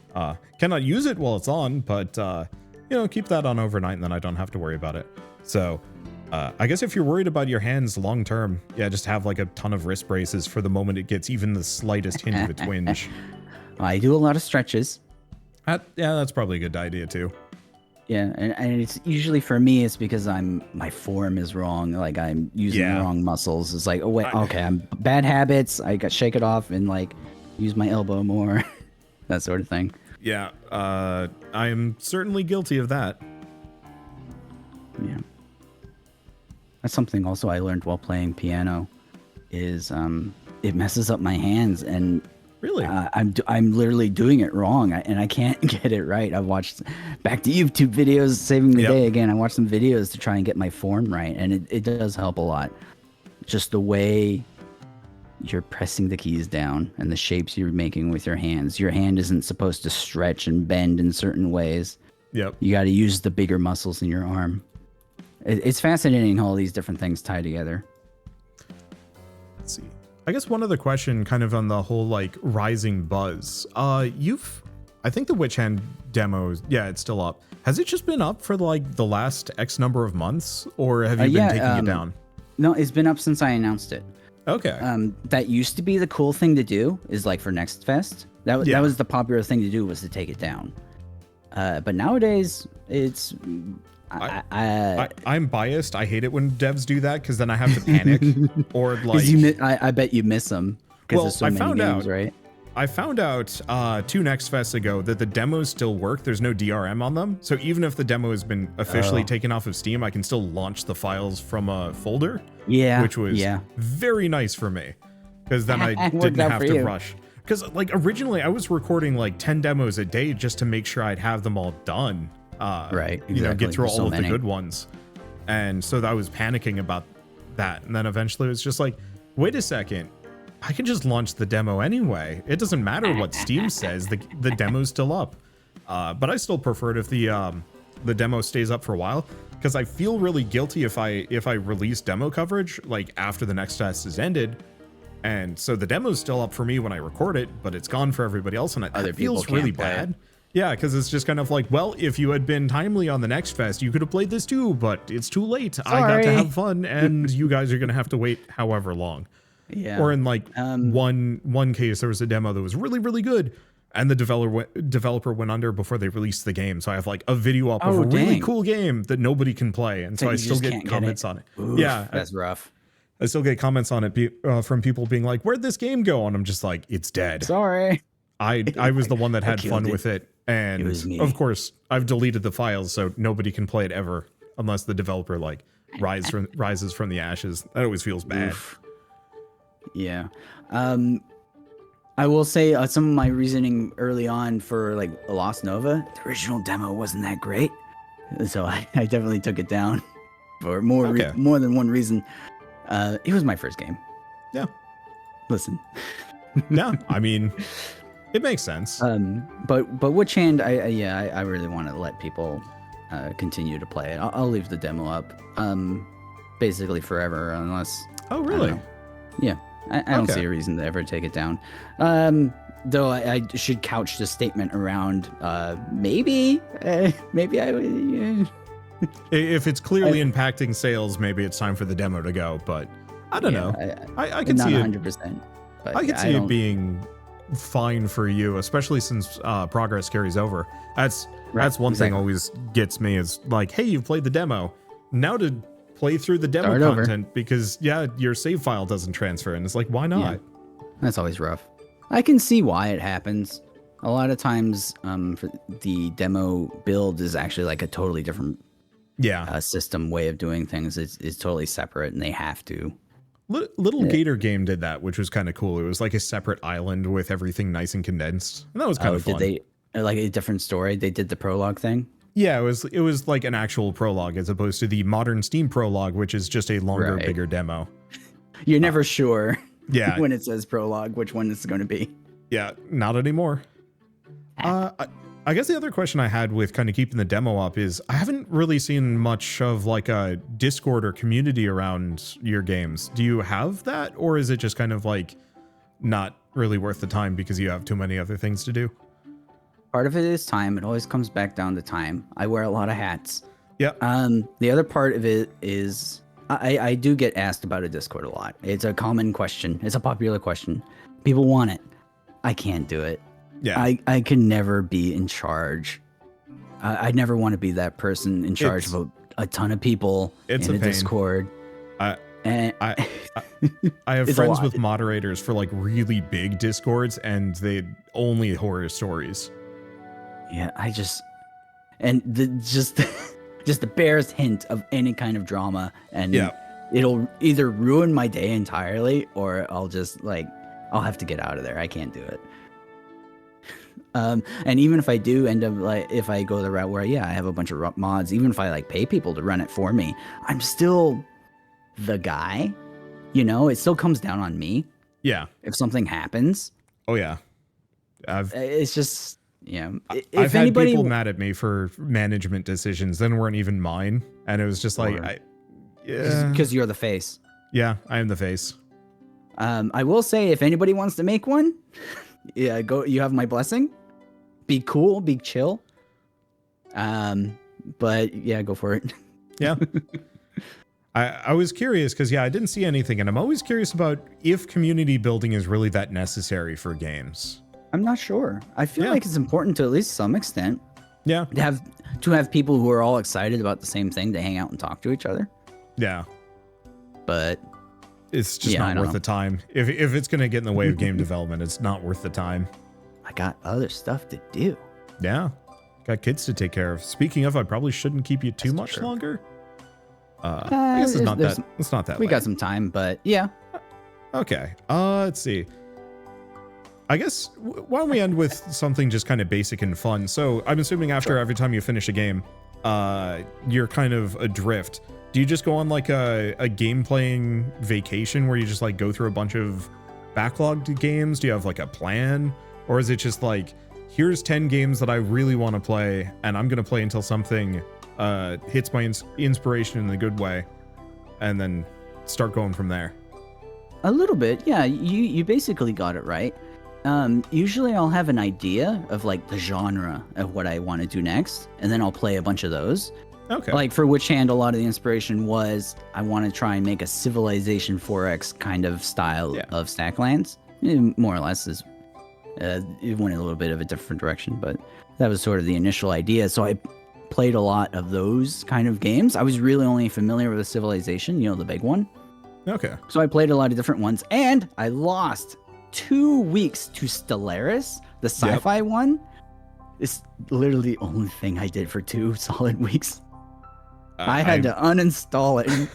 [SPEAKER 1] Cannot use it while it's on, but, keep that on overnight and then I don't have to worry about it. So I guess if you're worried about your hands long term, just have like a ton of wrist braces for the moment it gets even the slightest hint of a twinge.
[SPEAKER 2] I do a lot of stretches.
[SPEAKER 1] That's probably a good idea too.
[SPEAKER 2] Yeah, and it's usually for me, it's because my form is wrong. Like I'm using the wrong muscles. It's like, oh wait, okay, I'm bad habits. I got shake it off and like use my elbow more, that sort of thing.
[SPEAKER 1] Yeah, I am certainly guilty of that.
[SPEAKER 2] Yeah, that's something also I learned while playing piano, is it messes up my hands and.
[SPEAKER 1] Really?
[SPEAKER 2] I'm literally doing it wrong, and I can't get it right. I've watched back to YouTube videos, saving the day again. I watched some videos to try and get my form right, and it does help a lot. Just the way you're pressing the keys down and the shapes you're making with your hands. Your hand isn't supposed to stretch and bend in certain ways.
[SPEAKER 1] Yep.
[SPEAKER 2] You got to use the bigger muscles in your arm. It's fascinating how all these different things tie together.
[SPEAKER 1] Let's see. I guess one other question kind of on the whole like rising buzz. I think the WitchHand demos, it's still up. Has it just been up for like the last X number of months, or have you been taking it down?
[SPEAKER 2] No, it's been up since I announced it.
[SPEAKER 1] Okay.
[SPEAKER 2] That used to be the cool thing to do, is like for Next Fest. That was the popular thing to do, was to take it down. But nowadays it's
[SPEAKER 1] I'm biased. I hate it when devs do that because then I have to panic or like.
[SPEAKER 2] I bet you miss them because there's so many games, right?
[SPEAKER 1] I found out 2 Next Fests ago that the demos still work. There's no DRM on them, so even if the demo has been officially taken off of Steam, I can still launch the files from a folder.
[SPEAKER 2] Yeah,
[SPEAKER 1] which was very nice for me because then I didn't have to rush. Because like originally I was recording like 10 demos a day just to make sure I'd have them all done.
[SPEAKER 2] Right, exactly.
[SPEAKER 1] Get through all of the good ones. And so I was panicking about that. And then eventually it was just like, wait a second, I can just launch the demo anyway. It doesn't matter what Steam says, the demo's still up. But I still prefer it if the demo stays up for a while, because I feel really guilty if I release demo coverage like after the next test is ended. And so the demo's still up for me when I record it, but it's gone for everybody else, and it feels really bad. Yeah, because it's just kind of like, well, if you had been timely on the Next Fest, you could have played this too, but it's too late. Sorry. I got to have fun, and you guys are going to have to wait however long.
[SPEAKER 2] Yeah.
[SPEAKER 1] Or in like one case, there was a demo that was really, really good, and the developer went under before they released the game. So I have like a video up of a really cool game that nobody can play, and so I still get comments on it.
[SPEAKER 2] Oof, yeah, that's rough.
[SPEAKER 1] I still get comments on it from people being like, "Where'd this game go?" And I'm just like, "It's dead."
[SPEAKER 2] Sorry.
[SPEAKER 1] I was the one that had fun with it. And of course, I've deleted the files so nobody can play it ever unless the developer like rises from the ashes. That always feels bad.
[SPEAKER 2] Oof. Yeah. I will say some of my reasoning early on for like Lost Nova, the original demo wasn't that great. So I definitely took it down for more than one reason. It was my first game.
[SPEAKER 1] Yeah.
[SPEAKER 2] Listen.
[SPEAKER 1] No, I mean, it makes sense.
[SPEAKER 2] But WitchHand, I really want to let people continue to play it. I'll leave the demo up, basically forever, unless.
[SPEAKER 1] Oh, really?
[SPEAKER 2] I don't see a reason to ever take it down. Though I should couch the statement around maybe I would.
[SPEAKER 1] If it's clearly impacting sales, maybe it's time for the demo to go. But I don't know. I can see it.
[SPEAKER 2] 100%.
[SPEAKER 1] I can see it being fine for you, especially since progress carries over. That's one thing always gets me is like, hey, you've played the demo. Now to play through the demo content because your save file doesn't transfer, and it's like, why not?
[SPEAKER 2] Yeah. That's always rough. I can see why it happens. A lot of times, for the demo build is actually like a totally different system way of doing things. It's totally separate, and they have to.
[SPEAKER 1] Little Gator Game did that, which was kind of cool. It was like a separate island with everything nice and condensed, and that was kind of fun.
[SPEAKER 2] Did they like a different story? They did the prologue thing.
[SPEAKER 1] Yeah, it was like an actual prologue as opposed to the modern Steam prologue, which is just a longer, bigger demo.
[SPEAKER 2] You're never sure.
[SPEAKER 1] Yeah.
[SPEAKER 2] When it says prologue, which one it's going to be.
[SPEAKER 1] Yeah, not anymore. I guess the other question I had with kind of keeping the demo up is I haven't really seen much of like a Discord or community around your games. Do you have that, or is it just kind of like not really worth the time because you have too many other things to do?
[SPEAKER 2] Part of it is time. It always comes back down to time. I wear a lot of hats.
[SPEAKER 1] Yeah.
[SPEAKER 2] The other part of it is I do get asked about a Discord a lot. It's a common question. It's a popular question. People want it. I can't do it.
[SPEAKER 1] Yeah.
[SPEAKER 2] I can never be in charge. I never want to be that person in charge of a ton of people in a Discord.
[SPEAKER 1] I have friends with moderators for like really big Discords, and they only horror stories.
[SPEAKER 2] Yeah, just the barest hint of any kind of drama, and it'll either ruin my day entirely, or I'll have to get out of there. I can't do it. And even if I do end up if I go the route where I have a bunch of mods, even if I pay people to run it for me, I'm still the guy. It still comes down on me.
[SPEAKER 1] Yeah.
[SPEAKER 2] If something happens.
[SPEAKER 1] Oh yeah.
[SPEAKER 2] It's just
[SPEAKER 1] I've had people mad at me for management decisions that weren't even mine, and it was just like
[SPEAKER 2] because you're the face.
[SPEAKER 1] Yeah, I am the face.
[SPEAKER 2] I will say, if anybody wants to make one, go. You have my blessing. Be cool, be chill. But yeah, go for it.
[SPEAKER 1] Yeah. I was curious because I didn't see anything, and I'm always curious about if community building is really that necessary for games.
[SPEAKER 2] I'm not sure. I feel like it's important to at least some extent.
[SPEAKER 1] Yeah.
[SPEAKER 2] To have people who are all excited about the same thing to hang out and talk to each other.
[SPEAKER 1] Yeah.
[SPEAKER 2] But
[SPEAKER 1] it's just not worth the time. If it's going to get in the way of game development, it's not worth the time.
[SPEAKER 2] I got other stuff to do.
[SPEAKER 1] Yeah. Got kids to take care of. Speaking of, I probably shouldn't keep you too much longer. I guess it's not that
[SPEAKER 2] We
[SPEAKER 1] late.
[SPEAKER 2] got some time, but yeah.
[SPEAKER 1] Okay. Let's see. I guess why don't we end with something just kind of basic and fun? So I'm assuming after every time you finish a game, you're kind of adrift. Do you just go on like a game playing vacation where you just like go through a bunch of backlogged games? Do you have like a plan? Or is it just like, here's 10 games that I really want to play, and I'm going to play until something hits my inspiration in a good way, and then start going from there?
[SPEAKER 2] A little bit, yeah. You basically got it right. Usually I'll have an idea of like the genre of what I want to do next, and then I'll play a bunch of those.
[SPEAKER 1] Okay.
[SPEAKER 2] Like for WitchHand, a lot of the inspiration was I want to try and make a Civilization 4X kind of style of Stacklands. More or less it went a little bit of a different direction, but that was sort of the initial idea. So I played a lot of those kind of games. I was really only familiar with the Civilization, the big one.
[SPEAKER 1] Okay.
[SPEAKER 2] So I played a lot of different ones, and I lost 2 weeks to Stellaris, the sci-fi one. It's literally the only thing I did for 2 solid weeks. I had to uninstall it.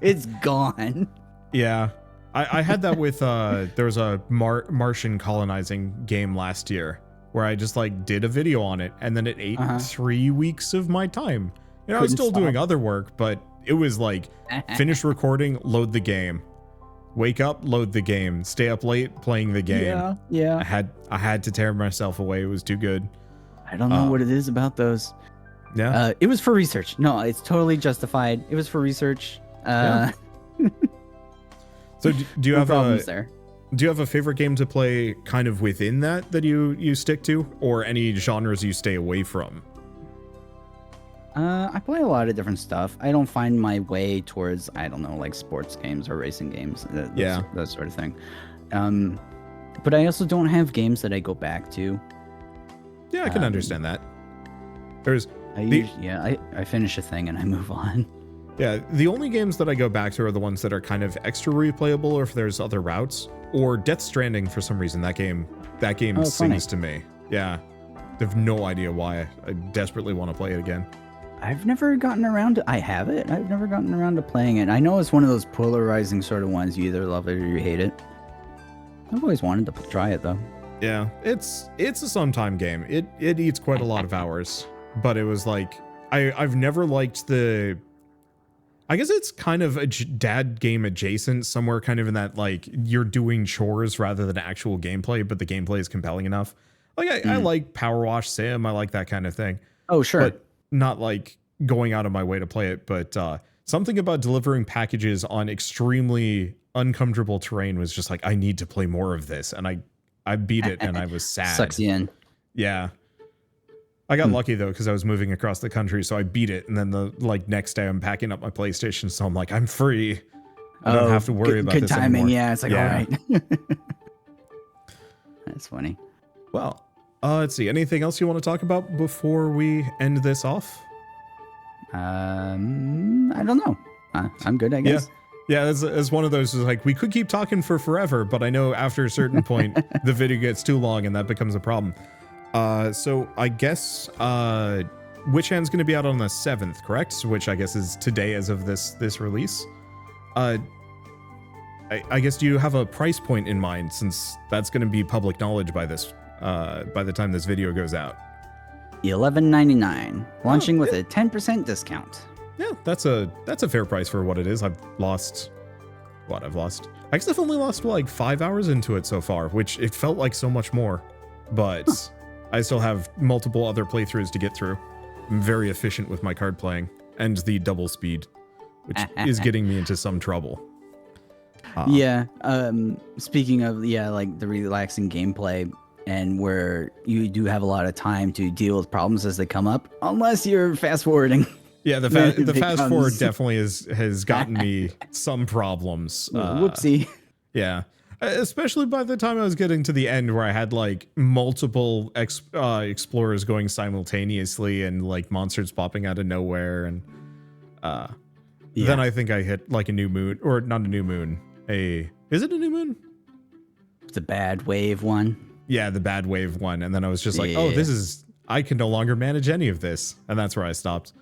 [SPEAKER 2] It's gone.
[SPEAKER 1] Yeah. I had that with, there was a Martian colonizing game last year where I just like did a video on it, and then it ate 3 weeks of my time. I was still doing other work, but it was like finish recording, load the game, wake up, load the game, stay up late playing the game.
[SPEAKER 2] Yeah.
[SPEAKER 1] I had to tear myself away. It was too good.
[SPEAKER 2] I don't know what it is about those.
[SPEAKER 1] Yeah.
[SPEAKER 2] It was for research. No, it's totally justified. It was for research.
[SPEAKER 1] So do you have
[SPEAKER 2] there?
[SPEAKER 1] Do you have a favorite game to play kind of within that you stick to, or any genres you stay away from?
[SPEAKER 2] I play a lot of different stuff. I don't find my way towards, I don't know, like sports games or racing games. That sort of thing. But I also don't have games that I go back to.
[SPEAKER 1] Yeah, I can understand that.
[SPEAKER 2] I finish a thing and I move on.
[SPEAKER 1] Yeah, the only games that I go back to are the ones that are kind of extra replayable, or if there's other routes, or Death Stranding for some reason. That game sings to me. Yeah. I have no idea why. I desperately want to play it again.
[SPEAKER 2] I've never gotten around to... I have it. I've never gotten around to playing it. I know it's one of those polarizing sort of ones. You either love it or you hate it. I've always wanted to try it, though.
[SPEAKER 1] Yeah, it's a sometime game. It eats quite a lot of hours. But it was like... I've never liked the... I guess it's kind of a dad game adjacent, somewhere kind of in that, like, you're doing chores rather than actual gameplay, but the gameplay is compelling enough. Like, I like Power Wash Sim. I like that kind of thing.
[SPEAKER 2] Oh, sure.
[SPEAKER 1] But not like going out of my way to play it, but something about delivering packages on extremely uncomfortable terrain was just like, I need to play more of this. And I beat it and I was sad.
[SPEAKER 2] Sucks you in.
[SPEAKER 1] Yeah. I got lucky though, because I was moving across the country, so I beat it. And then the next day I'm packing up my PlayStation, so I'm like, I'm free. I don't have to worry about this
[SPEAKER 2] timing.
[SPEAKER 1] anymore.
[SPEAKER 2] Yeah, it's like, all right. That's funny.
[SPEAKER 1] Well, let's see. Anything else you want to talk about before we end this off?
[SPEAKER 2] I don't know. I'm good, I guess.
[SPEAKER 1] Yeah, it's one of those, like, we could keep talking for forever, but I know after a certain point, the video gets too long and that becomes a problem. So I guess WitchHand's going to be out on the 7th, correct? Which I guess is today as of this release. I guess, do you have a price point in mind, since that's going to be public knowledge by the time this video goes out?
[SPEAKER 2] $11.99, launching with a 10% discount.
[SPEAKER 1] Yeah, that's a fair price for what it is. I guess I've only lost like 5 hours into it so far, which it felt like so much more, but I still have multiple other playthroughs to get through. I'm very efficient with my card playing and the double speed, which is getting me into some trouble.
[SPEAKER 2] Speaking of, like the relaxing gameplay, and where you do have a lot of time to deal with problems as they come up, unless you're fast forwarding.
[SPEAKER 1] Yeah, the fast forward definitely has gotten me some problems.
[SPEAKER 2] Whoopsie.
[SPEAKER 1] Yeah, especially by the time I was getting to the end, where I had like multiple explorers going simultaneously and like monsters popping out of nowhere, and then I think I hit like a new moon, or not a new moon. Is it a new moon?
[SPEAKER 2] It's a bad wave one.
[SPEAKER 1] Yeah, the bad wave one, and then I was just like, oh, I can no longer manage any of this, and that's where I stopped.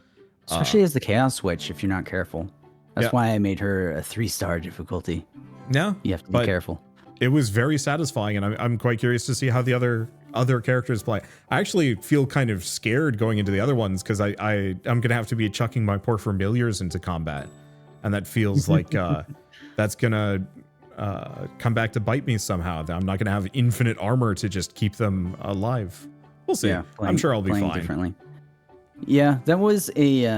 [SPEAKER 2] Especially as the Chaos Witch, if you're not careful. That's why I made her a 3-star difficulty.
[SPEAKER 1] Yeah,
[SPEAKER 2] you have to be careful.
[SPEAKER 1] It was very satisfying, and I'm quite curious to see how the other characters play. I actually feel kind of scared going into the other ones, because I'm gonna have to be chucking my poor familiars into combat, and that feels like that's gonna come back to bite me somehow. I'm not gonna have infinite armor to just keep them alive. We'll see. I'm sure I'll be fine.
[SPEAKER 2] Differently. Yeah, that was a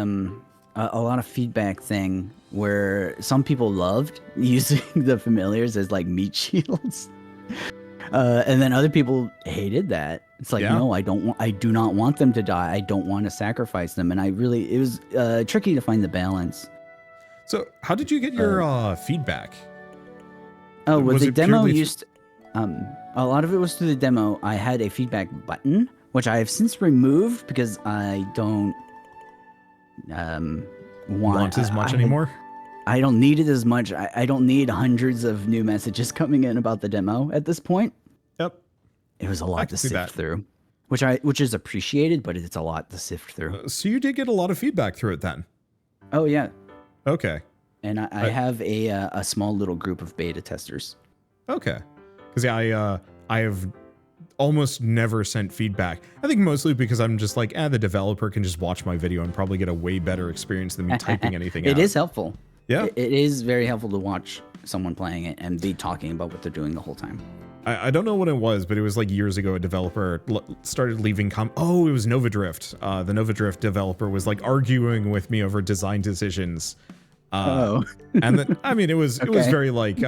[SPEAKER 2] lot of feedback thing where some people loved using the familiars as like meat shields, and then other people hated that. It's like, no, I do not want them to die. I don't want to sacrifice them, and it was tricky to find the balance.
[SPEAKER 1] So, how did you get your feedback?
[SPEAKER 2] Oh, was the demo used? A lot of it was through the demo. I had a feedback button, which I have since removed because I don't want
[SPEAKER 1] as much anymore.
[SPEAKER 2] I don't need it as much. I don't need hundreds of new messages coming in about the demo at this point.
[SPEAKER 1] Yep,
[SPEAKER 2] it was a lot to sift through, which is appreciated, but it's a lot to sift through.
[SPEAKER 1] So you did get a lot of feedback through it then?
[SPEAKER 2] Oh yeah.
[SPEAKER 1] Okay.
[SPEAKER 2] And I have a small little group of beta testers.
[SPEAKER 1] Okay. Because I have almost never sent feedback. I think mostly because I'm just like, the developer can just watch my video and probably get a way better experience than me typing anything out.
[SPEAKER 2] It is helpful.
[SPEAKER 1] Yeah.
[SPEAKER 2] It is very helpful to watch someone playing it and be talking about what they're doing the whole time.
[SPEAKER 1] I don't know what it was, but it was like years ago, a developer started leaving it was Nova Drift. The Nova Drift developer was like arguing with me over design decisions. And then, I mean, it was very like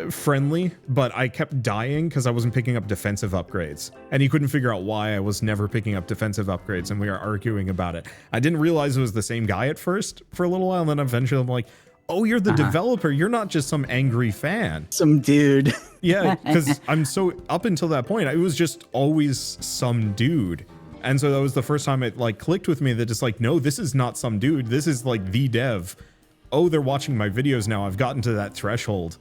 [SPEAKER 1] friendly, but I kept dying because I wasn't picking up defensive upgrades, and he couldn't figure out why I was never picking up defensive upgrades, and we were arguing about it. I didn't realize it was the same guy at first for a little while, and then eventually I'm like, oh, you're the developer, you're not just some angry fan,
[SPEAKER 2] some dude.
[SPEAKER 1] Yeah, because up until that point, it was just always some dude. And so that was the first time it like clicked with me that just like, no, this is not some dude, this is like the dev. Oh, they're watching my videos now, I've gotten to that threshold.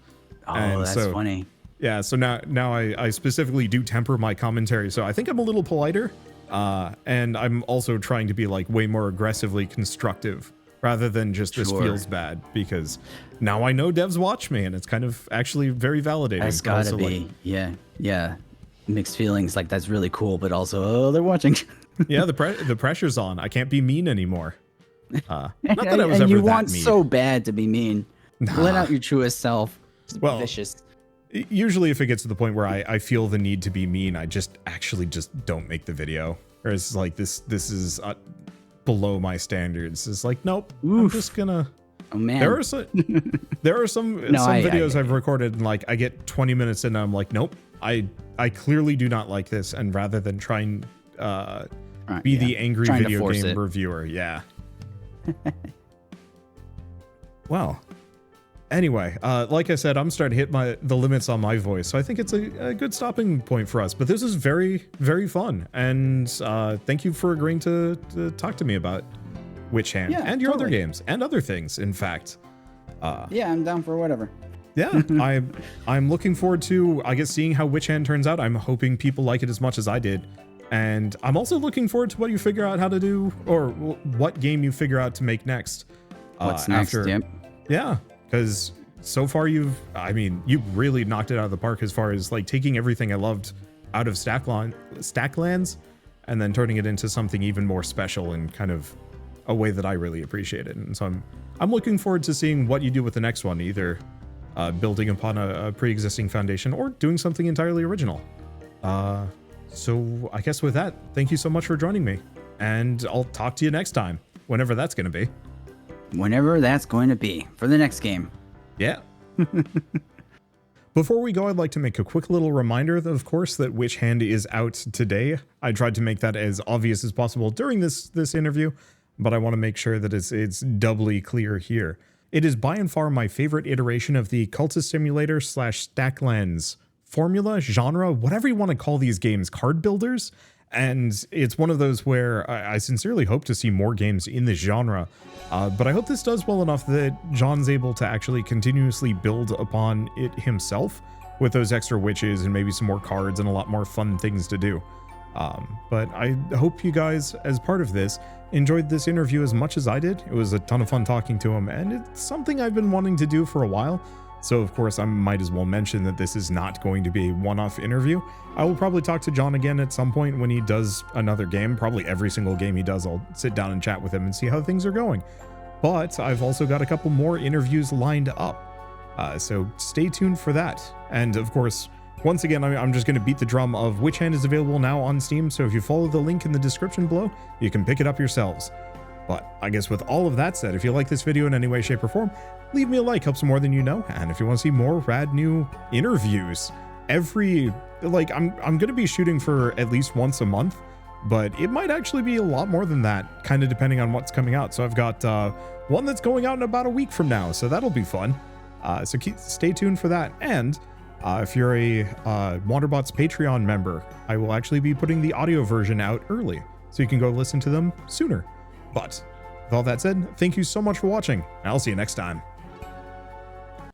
[SPEAKER 2] Oh, and that's funny.
[SPEAKER 1] Yeah, so now I specifically do temper my commentary, so I think I'm a little politer, and I'm also trying to be like way more aggressively constructive rather than just this feels bad, because now I know devs watch me, and it's kind of actually very validating.
[SPEAKER 2] That's gotta be, yeah. Mixed feelings, like that's really cool, but also, oh, they're watching.
[SPEAKER 1] Yeah, the pressure's on. I can't be mean anymore. Not that I was
[SPEAKER 2] and
[SPEAKER 1] ever
[SPEAKER 2] you
[SPEAKER 1] that
[SPEAKER 2] want
[SPEAKER 1] mean.
[SPEAKER 2] so bad to be mean. Let out your truest self.
[SPEAKER 1] Well,
[SPEAKER 2] vicious.
[SPEAKER 1] Usually if it gets to the point where I feel the need to be mean, I just don't make the video. Or it's like, this is below my standards. It's like, nope, I'm just gonna...
[SPEAKER 2] Oh man.
[SPEAKER 1] There are some videos I've recorded, and like I get 20 minutes in and I'm like, nope, I clearly do not like this, and rather than try and be the angry video game reviewer. Yeah. Well, anyway, like I said, I'm starting to hit the limits on my voice, so I think it's a good stopping point for us. But this is very, very fun, and thank you for agreeing to talk to me about WitchHand and your other games and other things, in fact.
[SPEAKER 2] Yeah, I'm down for whatever.
[SPEAKER 1] Yeah, I'm looking forward to, I guess, seeing how WitchHand turns out. I'm hoping people like it as much as I did. And I'm also looking forward to what you figure out how to do, or what game you figure out to make next.
[SPEAKER 2] What's next, Yep.
[SPEAKER 1] Yeah, because so far you've really knocked it out of the park as far as like taking everything I loved out of Stacklands and then turning it into something even more special and kind of a way that I really appreciated. And so I'm looking forward to seeing what you do with the next one, either building upon a pre-existing foundation or doing something entirely original. So I guess with that, thank you so much for joining me, and I'll talk to you next time, whenever that's going to be.
[SPEAKER 2] Whenever that's going to be for the next game.
[SPEAKER 1] Yeah. Before we go, I'd like to make a quick little reminder, of course, that WitchHand is out today. I tried to make that as obvious as possible during this interview, but I want to make sure that it's doubly clear here. It is by and far my favorite iteration of the Cultist Simulator / Stacklands formula, genre, whatever you want to call these games, card builders. And it's one of those where I sincerely hope to see more games in this genre. But I hope this does well enough that Jon's able to actually continuously build upon it himself with those extra witches and maybe some more cards and a lot more fun things to do. But I hope you guys, as part of this, enjoyed this interview as much as I did. It was a ton of fun talking to him, and it's something I've been wanting to do for a while. So of course I might as well mention that this is not going to be a one-off interview. I will probably talk to Jon again at some point when he does another game. Probably every single game he does, I'll sit down and chat with him and see how things are going. But I've also got a couple more interviews lined up. So stay tuned for that. And of course, once again, I'm just going to beat the drum of WitchHand is available now on Steam. So if you follow the link in the description below, you can pick it up yourselves. But I guess with all of that said, if you like this video in any way, shape, or form, leave me a like, helps more than you know. And if you want to see more rad new interviews, I'm going to be shooting for at least once a month, but it might actually be a lot more than that, kind of depending on what's coming out. So I've got one that's going out in about a week from now, so that'll be fun. So stay tuned for that. And if you're a Wanderbot's Patreon member, I will actually be putting the audio version out early, so you can go listen to them sooner. But with all that said, thank you so much for watching, and I'll see you next time.